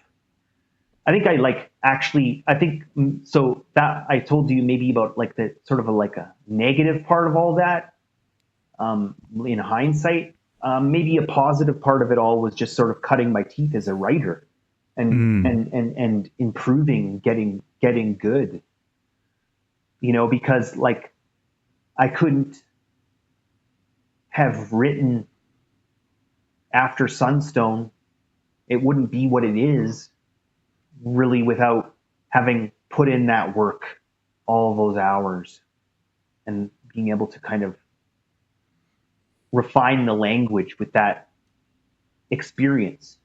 so that I told you maybe about the sort of a negative part of all that, in hindsight. Maybe a positive part of it all was just sort of cutting my teeth as a writer and improving, getting good, because I couldn't have written After Sunstone. It wouldn't be what it is really without having put in that work, all those hours, and being able to kind of refine the language with that experience,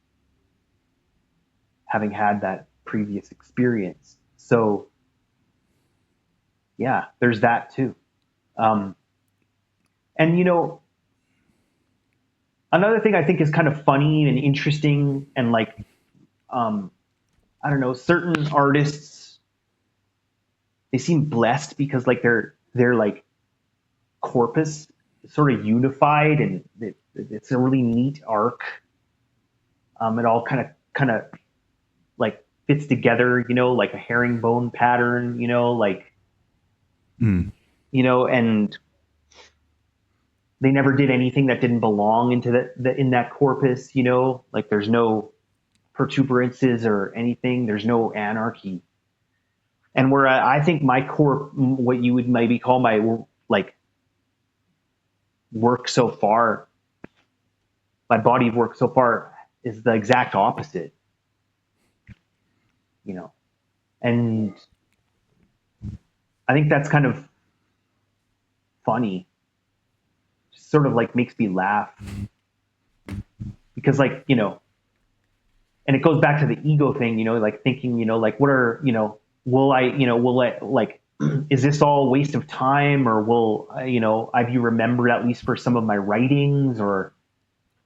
having had that previous experience. So yeah, there's that too. And another thing I think is kind of funny and interesting, and I don't know, certain artists, they seem blessed because their corpus is sort of unified, and it's a really neat arc. It all kind of fits together, like a herringbone pattern, and they never did anything that didn't belong into in that corpus, there's no protuberances or anything. There's no anarchy. And where I think my core, what you would maybe call my work so far, my body of work so far, is the exact opposite, and I think that's kind of funny. Just sort of makes me laugh because and it goes back to the ego thing, thinking, what are, will I, is this all a waste of time, or will, I be remembered at least for some of my writings, or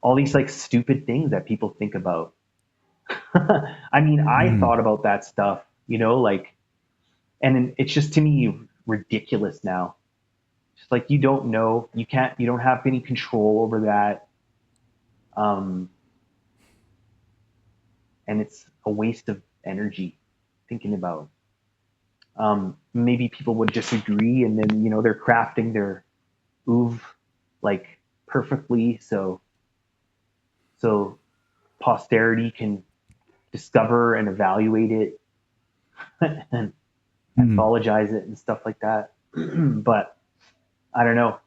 all these stupid things that people think about. I mean, I thought about that stuff, and it's just, to me, ridiculous now. Just you don't know, you don't have any control over that. And it's a waste of energy thinking about. Maybe people would disagree, and then, they're crafting their oeuvre perfectly, so posterity can discover and evaluate it and anthologize it and stuff like that. But I don't know.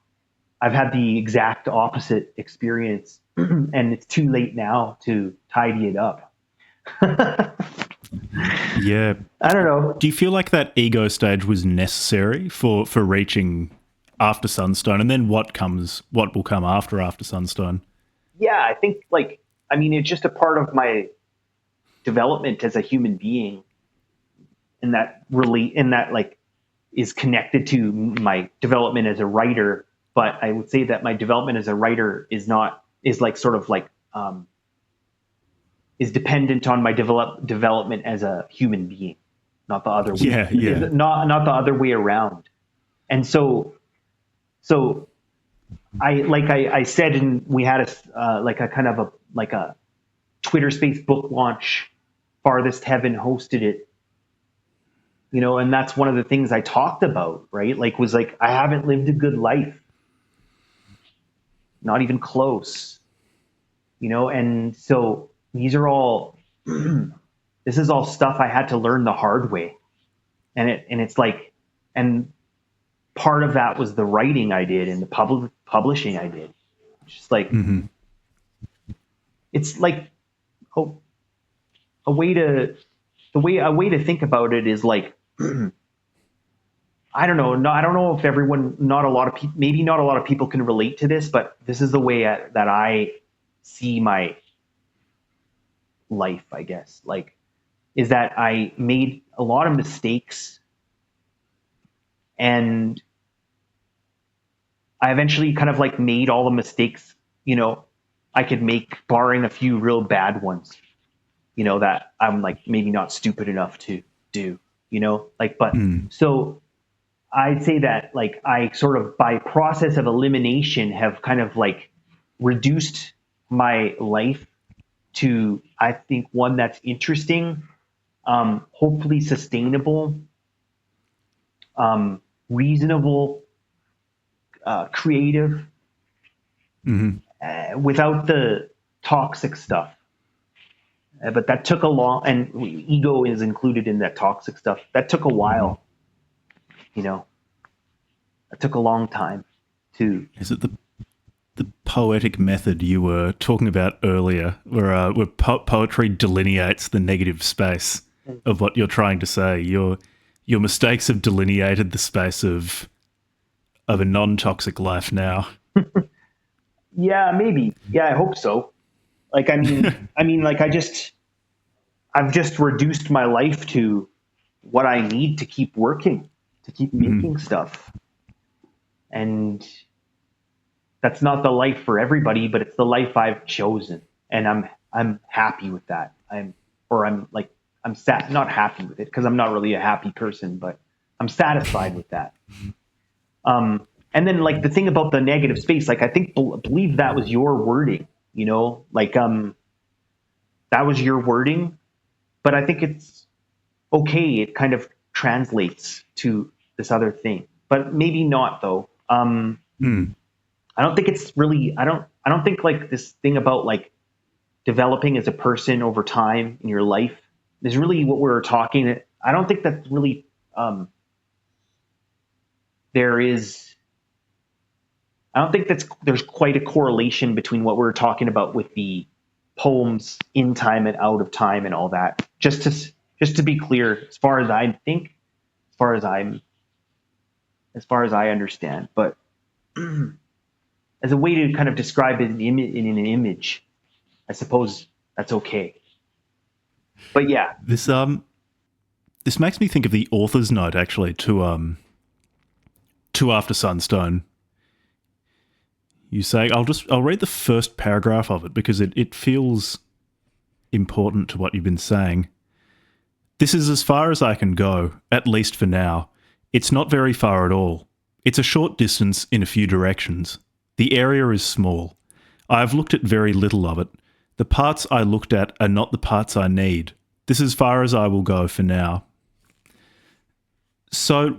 I've had the exact opposite experience, and it's too late now to tidy it up. Yeah. I don't know. Do you feel like that ego stage was necessary for reaching After Sunstone, and then what will come after Sunstone? Yeah, I think it's just a part of my development as a human being, and that is connected to my development as a writer. But I would say that my development as a writer is dependent on my development as a human being, not the other way. Yeah. Not the other way around. And so I said, and we had a kind of a Twitter space book launch. Farthest Heaven hosted it, and that's one of the things I talked about, right? I haven't lived a good life, not even close, and so these are all, this is all stuff I had to learn the hard way. And part of that was the writing I did and the publishing I did. Just it's a way to think about it is I don't know. No, I don't know if not a lot of people, maybe not a lot of people can relate to this, but this is the way that I see my life, I guess, like, is that I made a lot of mistakes, and I eventually kind of like made all the mistakes, I could make, barring a few real bad ones, that I'm like maybe not stupid enough to do, like, but so I'd say that like I sort of by process of elimination have kind of like reduced my life to, I think, one that's interesting, hopefully sustainable, reasonable, creative, without the toxic stuff. But that took a long, and ego is included in that toxic stuff. That took a while, It took a long time to. Is it the poetic method you were talking about earlier, where poetry delineates the negative space of what you're trying to say? Your mistakes have delineated the space of a non-toxic life now. Yeah, maybe. Yeah, I hope so. Like, like I've just reduced my life to what I need to keep working, to keep making stuff. And that's not the life for everybody, but it's the life I've chosen. And I'm happy with that. Not happy with it because I'm not really a happy person, but I'm satisfied with that. And then like the thing about the negative space, like I believe that was your wording, like, that was your wording, but I think it's okay. It kind of translates to this other thing, but maybe not though. I don't think it's really, I don't think like this thing about like developing as a person over time in your life is really what we're talking. I don't think that's really, I don't think there's quite a correlation between what we're talking about with the poems in time and out of time and all that. Just to be clear, as far as I think, as far as I understand, but as a way to kind of describe it in an image, I suppose that's okay. But yeah, this makes me think of the author's note actually to After Sunstone. You say, I'll read the first paragraph of it because it feels important to what you've been saying. This is as far as I can go, at least for now. It's not very far at all. It's a short distance in a few directions. The area is small. I have looked at very little of it. The parts I looked at are not the parts I need. This is as far as I will go for now. So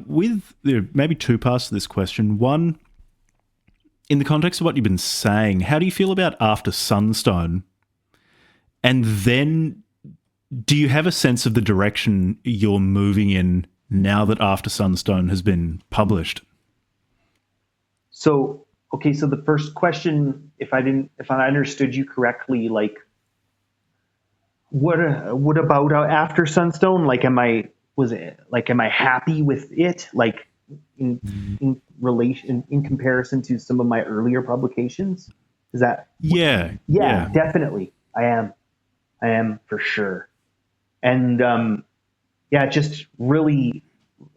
there are maybe two parts to this question. One, in the context of what you've been saying, how do you feel about After Sunstone? And then do you have a sense of the direction you're moving in now that After Sunstone has been published? So, okay, so the first question, if I understood you correctly, like, what about After Sunstone? Like, am I happy with it? Like, in relation, in comparison to some of my earlier publications? Is that? Yeah, definitely. I am for sure. And, yeah, just really,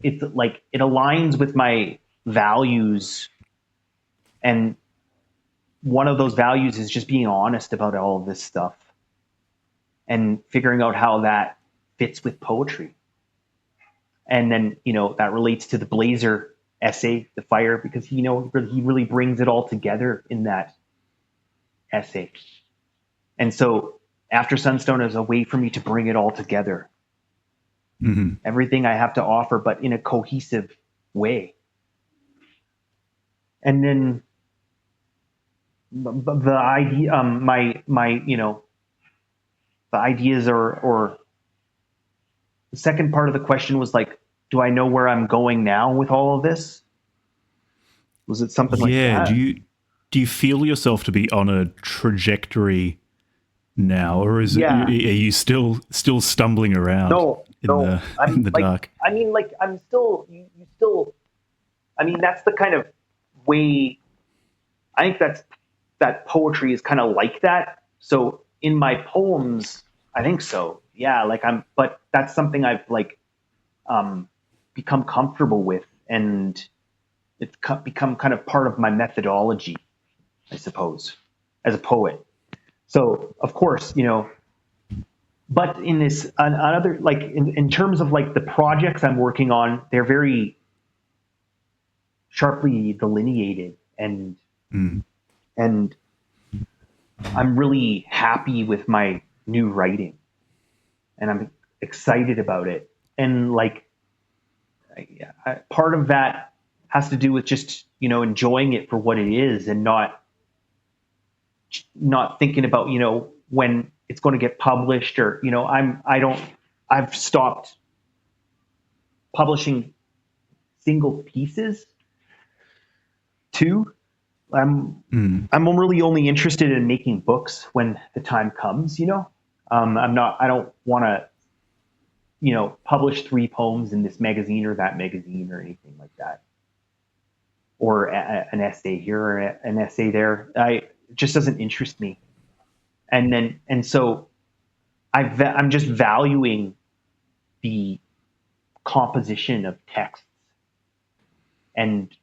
it's like, it aligns with my values. And one of those values is just being honest about all of this stuff and figuring out how that fits with poetry. And then, that relates to the Blaser essay, The Fire, because he really brings it all together in that essay. And so After Sunstone is a way for me to bring it all together. Mm-hmm. Everything I have to offer, but in a cohesive way. And then the idea, the ideas or the second part of the question was like, do I know where I'm going now with all of this? Was it something like that? Yeah. Do you feel yourself to be on a trajectory now, or are you still stumbling around in the dark? I mean, like, I'm still, I mean, that's the kind of way, I think that poetry is kind of like that. So in my poems, I think so. Yeah. But that's something I've become comfortable with, and it's become kind of part of my methodology, I suppose, as a poet. So of course, but in this another like in terms of like the projects I'm working on, they're very sharply delineated, and I'm really happy with my new writing, and I'm excited about it. And part of that has to do with just enjoying it for what it is, and not thinking about when it's going to get published, or I've stopped publishing single pieces too. I'm really only interested in making books when the time comes. I don't want to publish 3 poems in this magazine or that magazine or anything like that, or an essay here or an essay there. It just doesn't interest me. And so I'm just valuing the composition of texts, and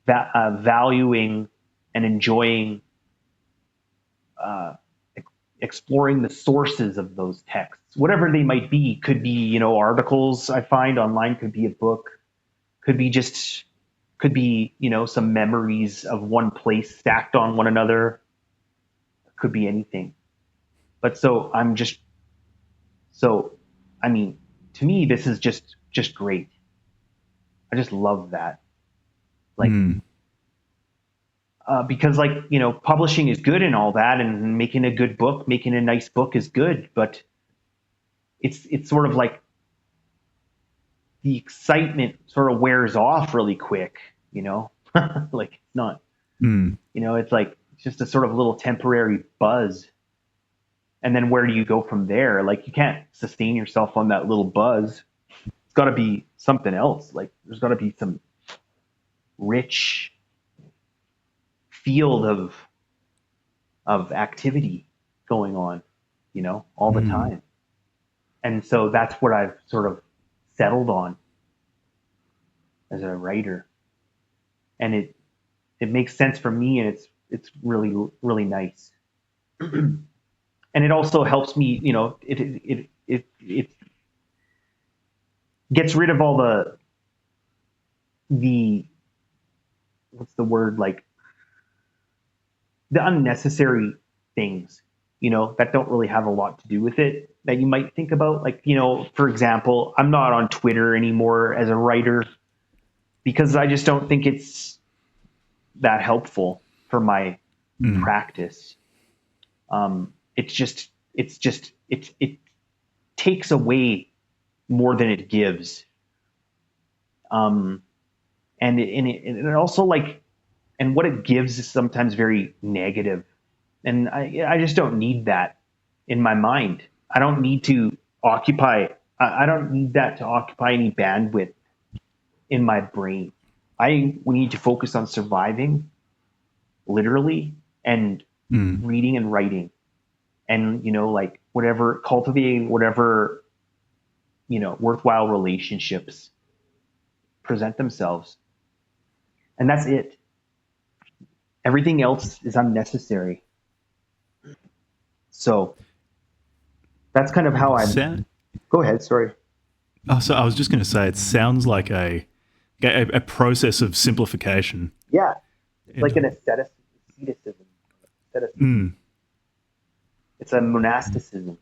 valuing and enjoying exploring the sources of those texts, whatever they might be. Could be articles I find online, could be a book, could be some memories of one place stacked on one another, could be anything. But I mean, to me, this is just great. I just love that. Because publishing is good and all that, and making a good book, making a nice book is good, but it's sort of like the excitement sort of wears off really quick, like it's not, it's just a sort of little temporary buzz. And then where do you go from there? Like, you can't sustain yourself on that little buzz. It's got to be something else. Like, there's got to be some rich field of activity going on, all the time. And so that's what I've sort of settled on as a writer. And it makes sense for me, and it's really, really nice. And it also helps me, it gets rid of all the what's the word, like the unnecessary things, that don't really have a lot to do with it, that you might think about. Like, for example, I'm not on Twitter anymore as a writer because I just don't think it's that helpful for my practice. It takes away more than it gives. And it also, like, and what it gives is sometimes very negative. And I just don't need that in my mind. I don't need to I don't need that to occupy any bandwidth in my brain. We need to focus on surviving, literally, and reading and writing. And, cultivating whatever, worthwhile relationships present themselves. And that's it. Everything else is unnecessary. So that's kind of how go ahead. Sorry. Oh, so I was just going to say, it sounds like a process of simplification. Yeah. It's like an asceticism. It's a monasticism.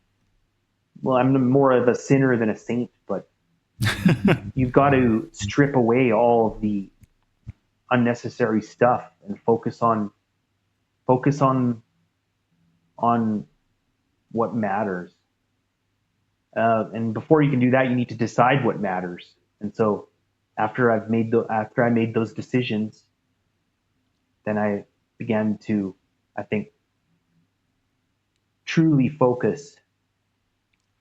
Well, I'm more of a sinner than a saint, but you've got to strip away all of the unnecessary stuff and focus on what matters. And before you can do that, you need to decide what matters. And so after I made those decisions, then I began to, I think, truly focus,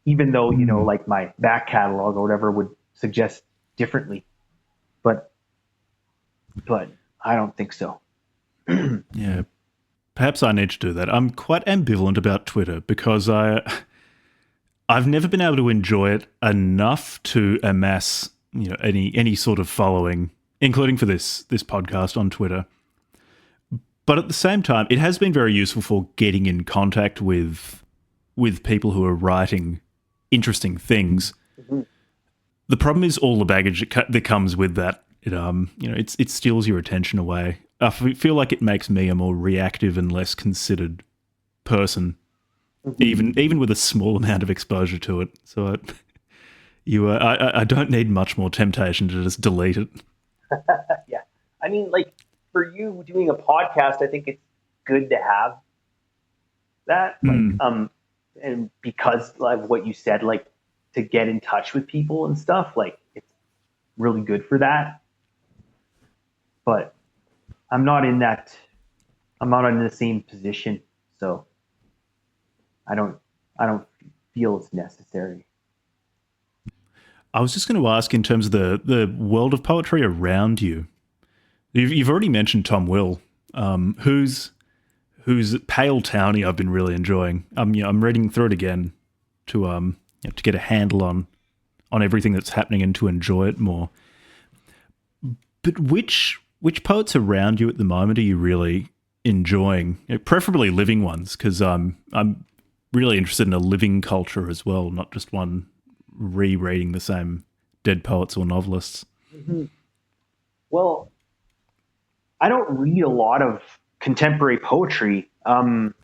even though, like my back catalog or whatever would suggest differently, but I don't think so. Yeah. Perhaps I need to do that. I'm quite ambivalent about Twitter because I've never been able to enjoy it enough to amass, any sort of following, including for this podcast on Twitter. But at the same time, it has been very useful for getting in contact with people who are writing interesting things. Mm-hmm. The problem is all the baggage that comes with that. It steals your attention away. I feel like it makes me a more reactive and less considered person, even with a small amount of exposure to it. So I don't need much more temptation to just delete it. Yeah. I mean, like, for you doing a podcast, I think it's good to have that. And because of what you said, like, to get in touch with people and stuff, like, it's really good for that. But I'm not in the same position, so I don't feel it's necessary. I was just going to ask, in terms of the world of poetry around you, you've already mentioned Tom Will, whose Pale Townie I've been really enjoying. I'm reading through it again to get a handle on everything that's happening and to enjoy it more. But which poets around you at the moment are you really enjoying? Preferably living ones, because I'm really interested in a living culture as well, not just one rereading the same dead poets or novelists. Mm-hmm. Well, I don't read a lot of contemporary poetry. Like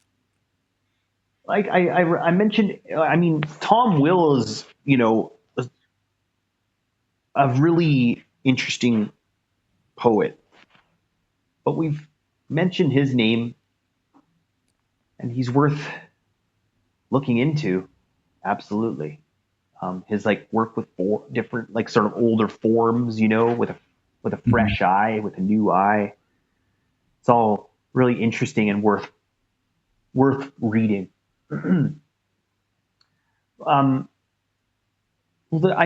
I mentioned, I mean, Tom Will is, a really interesting poet, but we've mentioned his name, and he's worth looking into. Absolutely. His like work with different, like, sort of older forms, with a fresh eye, with a new eye. It's all really interesting and worth reading. I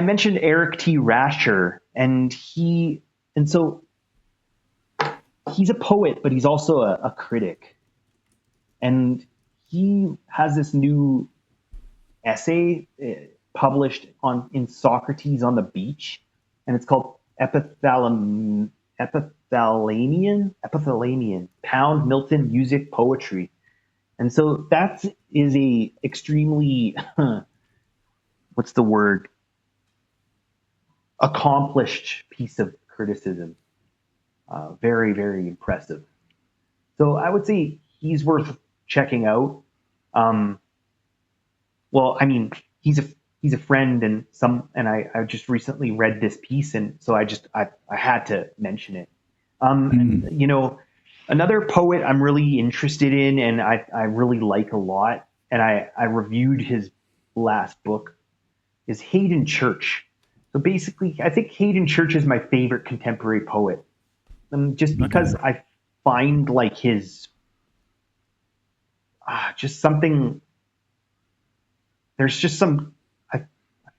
mentioned Eric T. Rasher, and so he's a poet, but he's also a critic, and he has this new essay published in Socrates on the Beach, and it's called Epithalamian, Pound, Milton, Music, Poetry. And so that is a extremely, what's the word? Accomplished piece of criticism. Very, very impressive. So I would say he's worth checking out. Well, I mean, he's a friend, and I just recently read this piece, and so I had to mention it. And, another poet I'm really interested in, and I really like a lot, and I reviewed his last book, is Hayden Church. So basically, I think Hayden Church is my favorite contemporary poet, just because I find like his just something. There's just some. I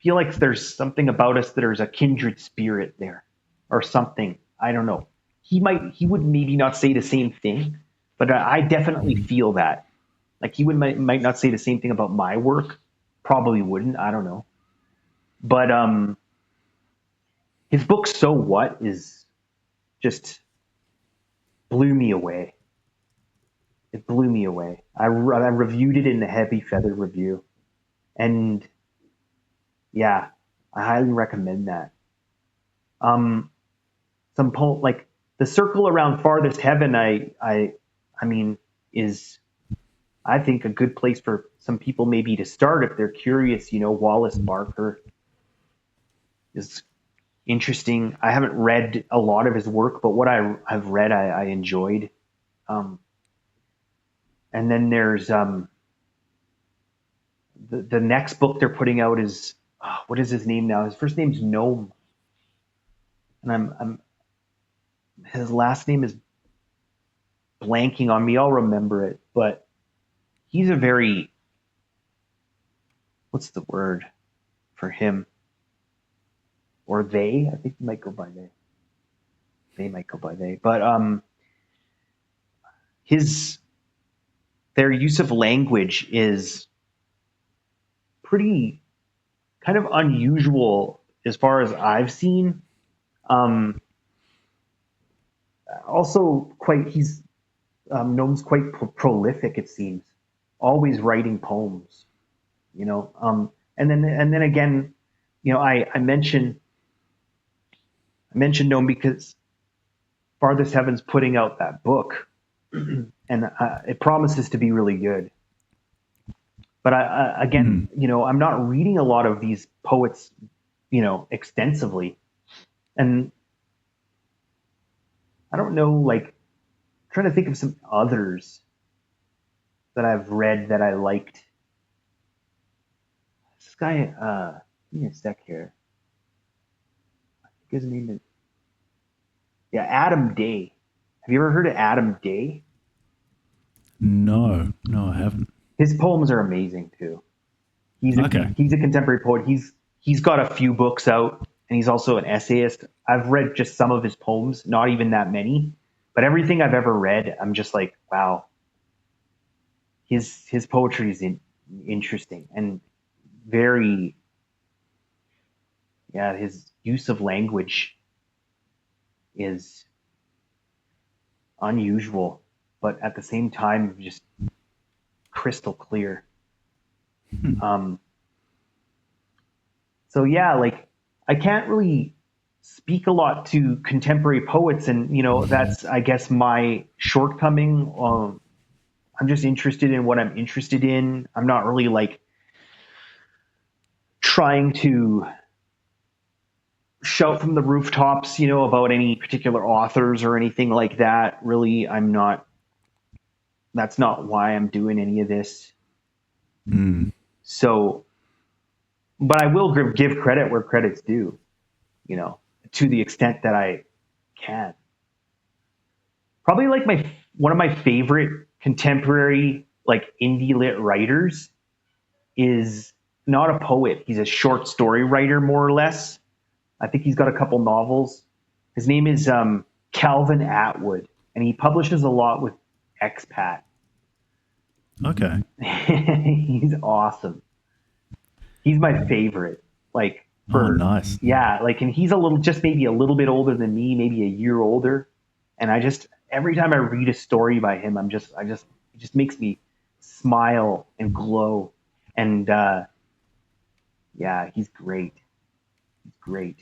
feel like there's something about us that there's a kindred spirit there, or something. I don't know. He would maybe not say the same thing, but I definitely feel that. Like, he might not say the same thing about my work. Probably wouldn't. I don't know. But his book So What is just blew me away. It blew me away. I reviewed it in the Heavy Feather Review, and yeah, I highly recommend that. Some poem like The Circle Around Farthest Heaven, I mean, is, I think, a good place for some people maybe to start if they're curious. Wallace Barker is interesting. I haven't read a lot of his work, but what I've read, I enjoyed. And then there's the next book they're putting out is, what is his name now? His first name's Gnome, and his last name is blanking on me. I'll remember it, but he's a very, what's the word for him? Or they, I think he might go by they. They might go by they. But his their use of language is pretty kind of unusual as far as I've seen. Also he's known as quite prolific, it seems, always writing poems, and then again, I mentioned him because Farthest Heaven's putting out that book, and it promises to be really good. But again, I'm not reading a lot of these poets, extensively, and I don't know, like, I'm trying to think of some others that I've read that I liked. This guy, give me a sec here. I think his name is, Adam Day. Have you ever heard of Adam Day? No, I haven't. His poems are amazing too. He's a contemporary poet. He's got a few books out, and he's also an essayist. I've read just some of his poems, not even that many, but everything I've ever read, I'm just like, wow. His poetry is interesting and very, his use of language is unusual, but at the same time, just crystal clear. So like, I can't really speak a lot to contemporary poets, and that's, I guess, my shortcoming. I'm just interested in what I'm interested in. I'm not really like trying to shout from the rooftops, about any particular authors or anything like that. Really, I'm not. That's not why I'm doing any of this. So, but I will give credit where credit's due, to the extent that I can. Probably like one of my favorite contemporary, like, indie lit writers is not a poet. He's a short story writer, more or less. I think he's got a couple novels. His name is Calvin Atwood, and he publishes a lot with Expat. Okay. He's awesome. He's my favorite. Like, nice. Yeah, like, and he's maybe a little bit older than me, maybe a year older. And every time I read a story by him, it just makes me smile and glow. And he's great. He's great.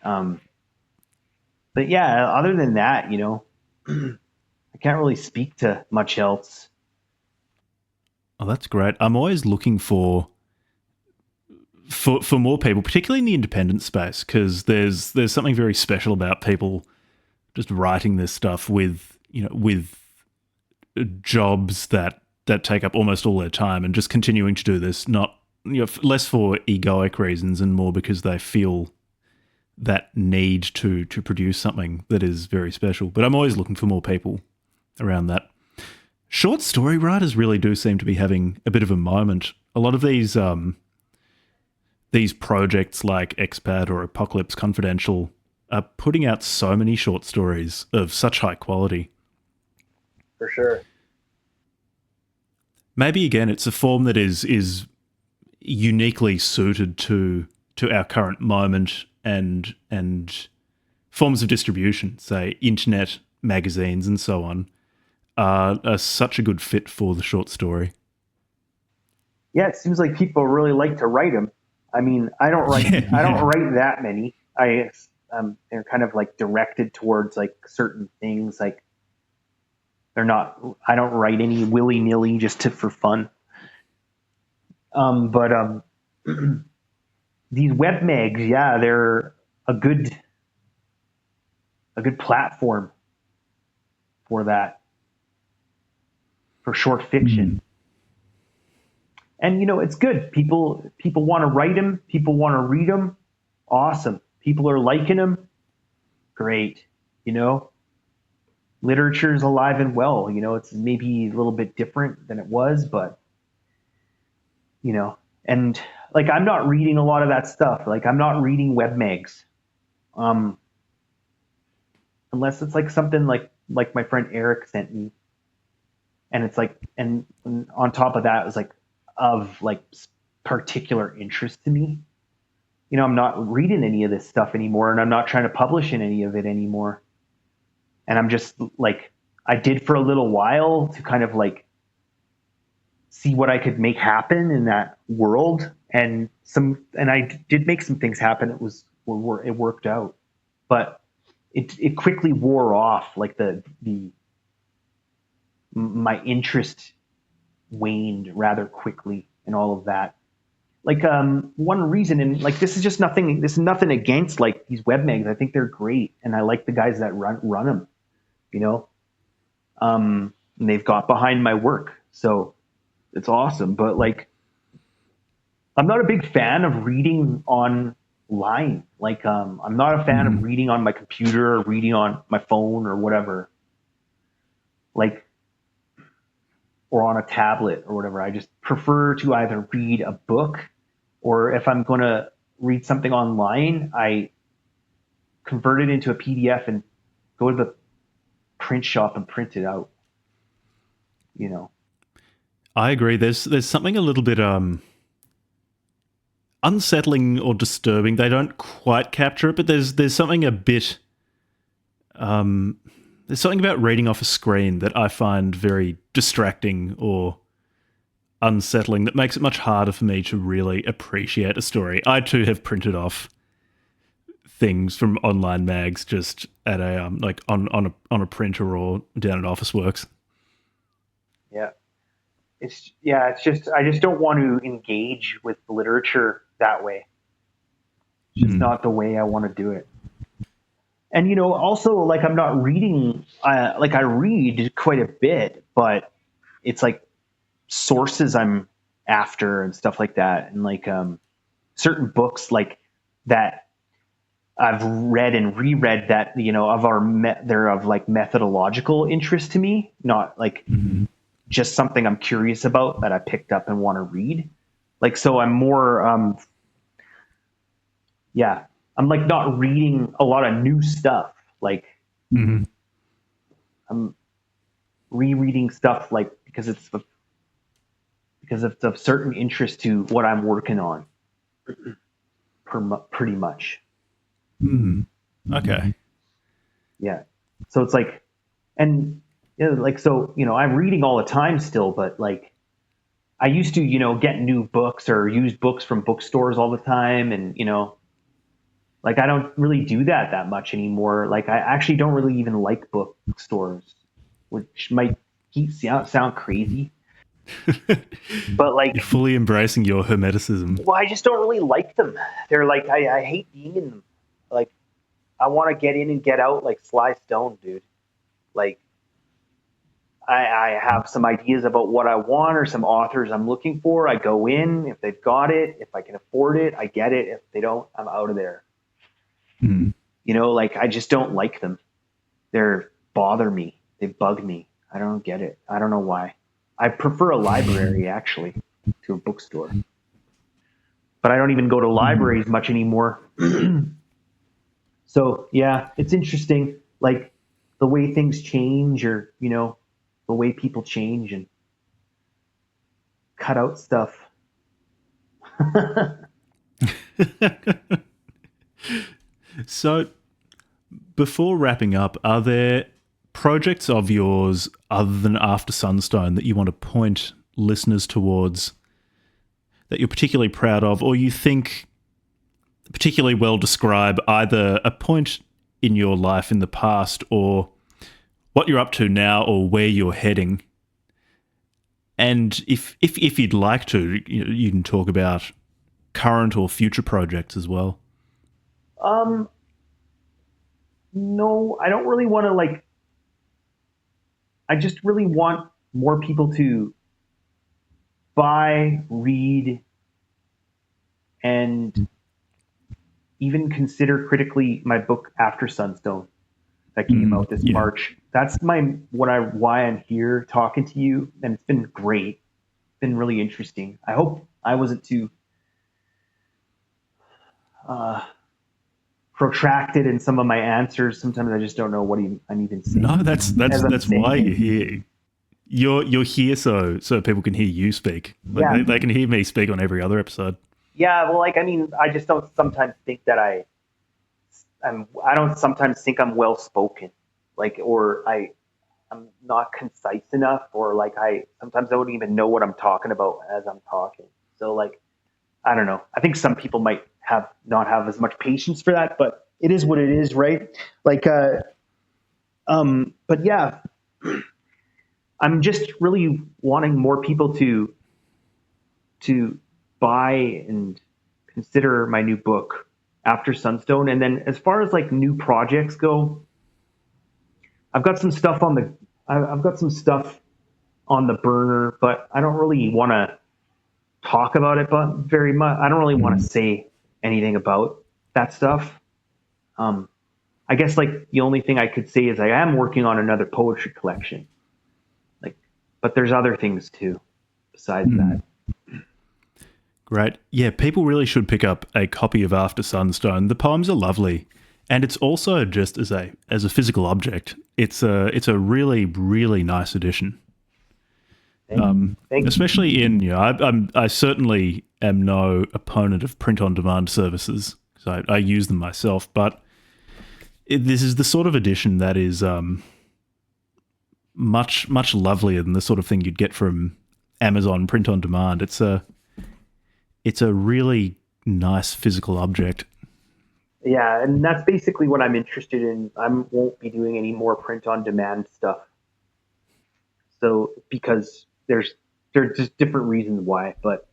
But other than that, I can't really speak to much else. Oh, that's great. I'm always looking for more people, particularly in the independent space, because there's something very special about people just writing this stuff with jobs that take up almost all their time, and just continuing to do this, not less for egoic reasons and more because they feel that need to produce something that is very special. But I'm always looking for more people around that. Short story writers really do seem to be having a bit of a moment. A lot of these projects like Expat or Apocalypse Confidential are putting out so many short stories of such high quality. For sure. Maybe again, it's a form that is uniquely suited to our current moment and forms of distribution, say internet magazines and so on, are such a good fit for the short story. Yeah, it seems like people really like to write them. I mean, I don't write that many. They're kind of like directed towards like certain things. Like, I don't write any willy-nilly just for fun. But these web mags, they're a good platform for that, for short fiction. And it's good. People want to write them. People want to read them. Awesome. People are liking them. Great. Literature is alive and well. It's maybe a little bit different than it was, but and like, I'm not reading a lot of that stuff. Like, I'm not reading web mags, unless it's like something like my friend Eric sent me, and it's like, and on top of that, it was like of like particular interest to me. You know, I'm not reading any of this stuff anymore, and I'm not trying to publish in any of it anymore. And I'm just like, I did for a little while to kind of like see what I could make happen in that world, and I did make some things happen. It worked out, but it quickly wore off. Like my interest waned rather quickly and all of that. Like one reason, and like this is nothing against like these web mags. I think they're great, and I like the guys that run them, you know. And they've got behind my work, so it's awesome. But like, I'm not a big fan of reading online. Like I'm not a fan of reading on my computer or reading on my phone or whatever. Like, or on a tablet or whatever. I just prefer to either read a book, or if I'm going to read something online, I convert it into a PDF and go to the print shop and print it out. You know. I agree. There's something a little bit unsettling or disturbing. They don't quite capture it, but there's something a bit there's something about reading off a screen that I find very distracting or unsettling that makes it much harder for me to really appreciate a story. I too have printed off things from online mags just at a like on a printer or down at Officeworks. Yeah. It's just I just don't want to engage with literature that way. It's just not the way I want to do it. And, you know, also, like, I'm not reading, like, I read quite a bit, but it's like sources I'm after and stuff like that. And like certain books like that I've read and reread that, you know, they're of like methodological interest to me, not like just something I'm curious about that I picked up and want to read. Like, so I'm more, I'm like not reading a lot of new stuff. Like I'm rereading stuff like because it's of certain interest to what I'm working on. Pretty much. Okay. Yeah. So it's like, and you know, like, so, you know, I'm reading all the time still, but like I used to, you know, get new books or use books from bookstores all the time. And, you know, like I don't really do that much anymore. Like I actually don't really even like bookstores, which might sound crazy. But like, you're fully embracing your hermeticism. Well, I just don't really like them. They're like, I hate being in them. Like, I want to get in and get out like Sly Stone, dude. Like, I have some ideas about what I want or some authors I'm looking for. I go in. If they've got it, if I can afford it, I get it. If they don't, I'm out of there. You know, like I just don't like them. They're bother me. They bug me. I don't get it. I don't know why. I prefer a library actually to a bookstore. But I don't even go to libraries much anymore. So yeah, it's interesting. Like the way things change, or, you know, the way people change and cut out stuff. So before wrapping up, are there projects of yours other than After Sunstone that you want to point listeners towards that you're particularly proud of, or you think particularly well describe either a point in your life in the past or what you're up to now or where you're heading? And if you'd like to, you can talk about current or future projects as well. No, I don't really want to like, I just really want more people to buy, read, and even consider critically my book After Sunstone that came out this March. That's why I'm here talking to you, and it's been great. It's been really interesting. I hope I wasn't too protracted in some of my answers. Sometimes I just don't know what I'm even saying. No, that's why you're here. You're here so people can hear you speak. Like Yeah. they can hear me speak on every other episode. Yeah, well, like, I mean, I just don't sometimes think that I don't sometimes think I'm well spoken, like, or I'm not concise enough, or like sometimes I wouldn't even know what I'm talking about as I'm talking. So like, I don't know. I think some people might not have as much patience for that, but it is what it is, right? Like, but yeah, I'm just really wanting more people to buy and consider my new book, After Sunstone. And then as far as like new projects go, I've got some stuff I've got some stuff on the burner, but I don't really want to talk about it, but very much. I don't really want to say anything about that stuff. I guess like the only thing I could say is I am working on another poetry collection. Like, but there's other things too besides that. Great. Yeah, people really should pick up a copy of After Sunstone. The poems are lovely, and it's also just as a physical object. It's a really really nice edition. Thank you. Especially in I certainly am no opponent of print on demand services because I use them myself, but this is the sort of edition that is much lovelier than the sort of thing you'd get from Amazon print on demand. It's a really nice physical object. Yeah, and that's basically what I'm interested in. I won't be doing any more print on demand stuff. So because there's just different reasons why, but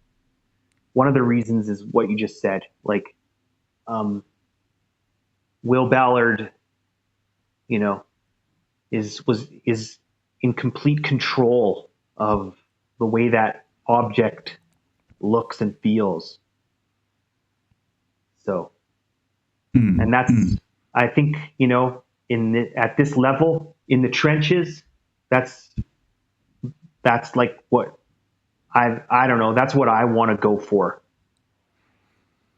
one of the reasons is what you just said. Like, Will Ballard, is in complete control of the way that object looks and feels. So, and that's, I think, at this level in the trenches, that's like what I don't know. That's what I want to go for.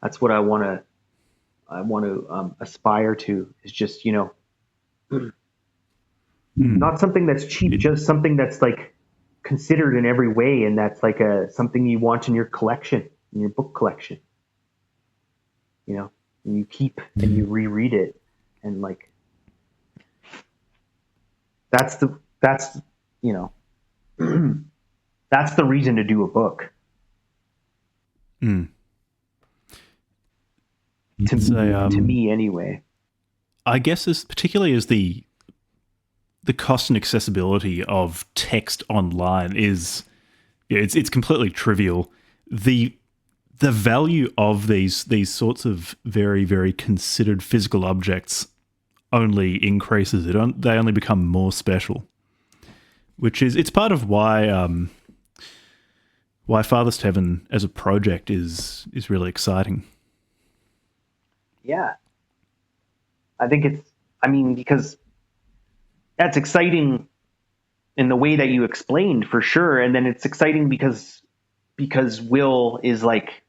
That's what I want to aspire to, is just, not something that's cheap, just something that's like considered in every way. And that's like something you want in your collection, in your book collection, and you keep and you reread it. And like, that's the reason to do a book. To me anyway. I guess particularly as the cost and accessibility of text online is, it's completely trivial. The value of these sorts of very, very considered physical objects only increases. They only become more special, it's part of why Farthest Heaven as a project is really exciting. Yeah. I think because that's exciting in the way that you explained, for sure. And then it's exciting because Will is like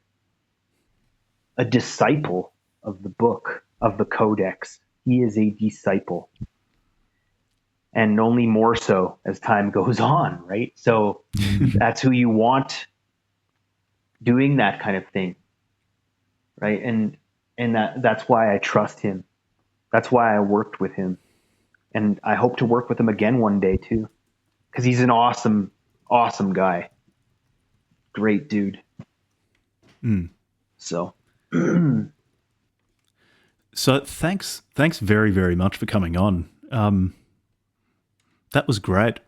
a disciple of the book, of the codex. He is a disciple. And only more so as time goes on, right? So that's who you want doing that kind of thing, right? And that's why I trust him. That's why I worked with him. And I hope to work with him again one day too, because he's an awesome, awesome guy. Great dude. So thanks very, very much for coming on. That was great.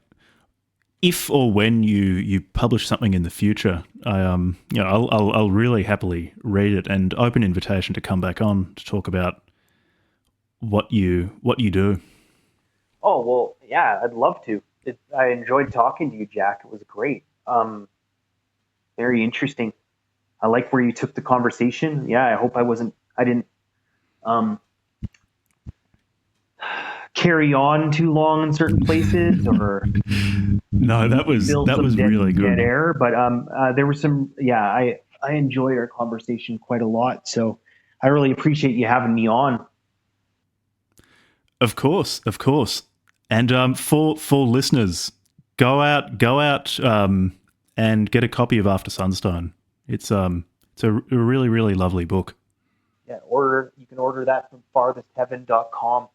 If or when you publish something in the future, I'll really happily read it, and open invitation to come back on to talk about what you do. Oh, well, yeah, I'd love to. I enjoyed talking to you, Jack. It was great. Very interesting. I like where you took the conversation. Yeah, I hope I didn't carry on too long in certain places, or no, that was really good. Dead air, but there was some. Yeah, I enjoyed our conversation quite a lot. So I really appreciate you having me on. Of course. And for listeners, go out, and get a copy of After Sunstone. It's a really, really lovely book. Yeah, you can order that from farthestheaven.com.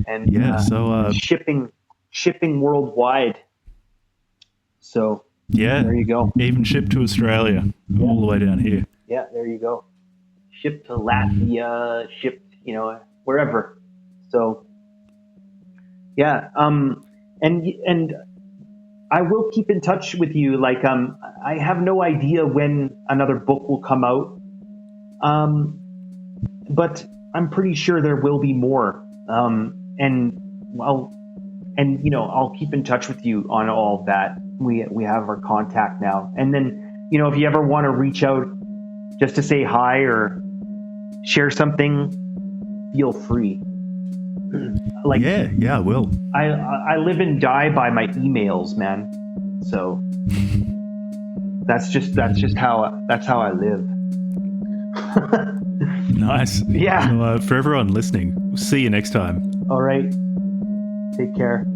And Yeah, so shipping worldwide. So yeah, there you go. Even shipped to Australia, all the way down here. Yeah, there you go. Shipped to Latvia, shipped, wherever. So yeah, and I will keep in touch with you. Like, I have no idea when another book will come out, but I'm pretty sure there will be more. I'll keep in touch with you on all of that. We have our contact now, and then if you ever want to reach out just to say hi or share something, feel free. Like, yeah, I will. I live and die by my emails, man. So that's just how I live. Nice. Yeah. So, for everyone listening, we'll see you next time. All right. Take care.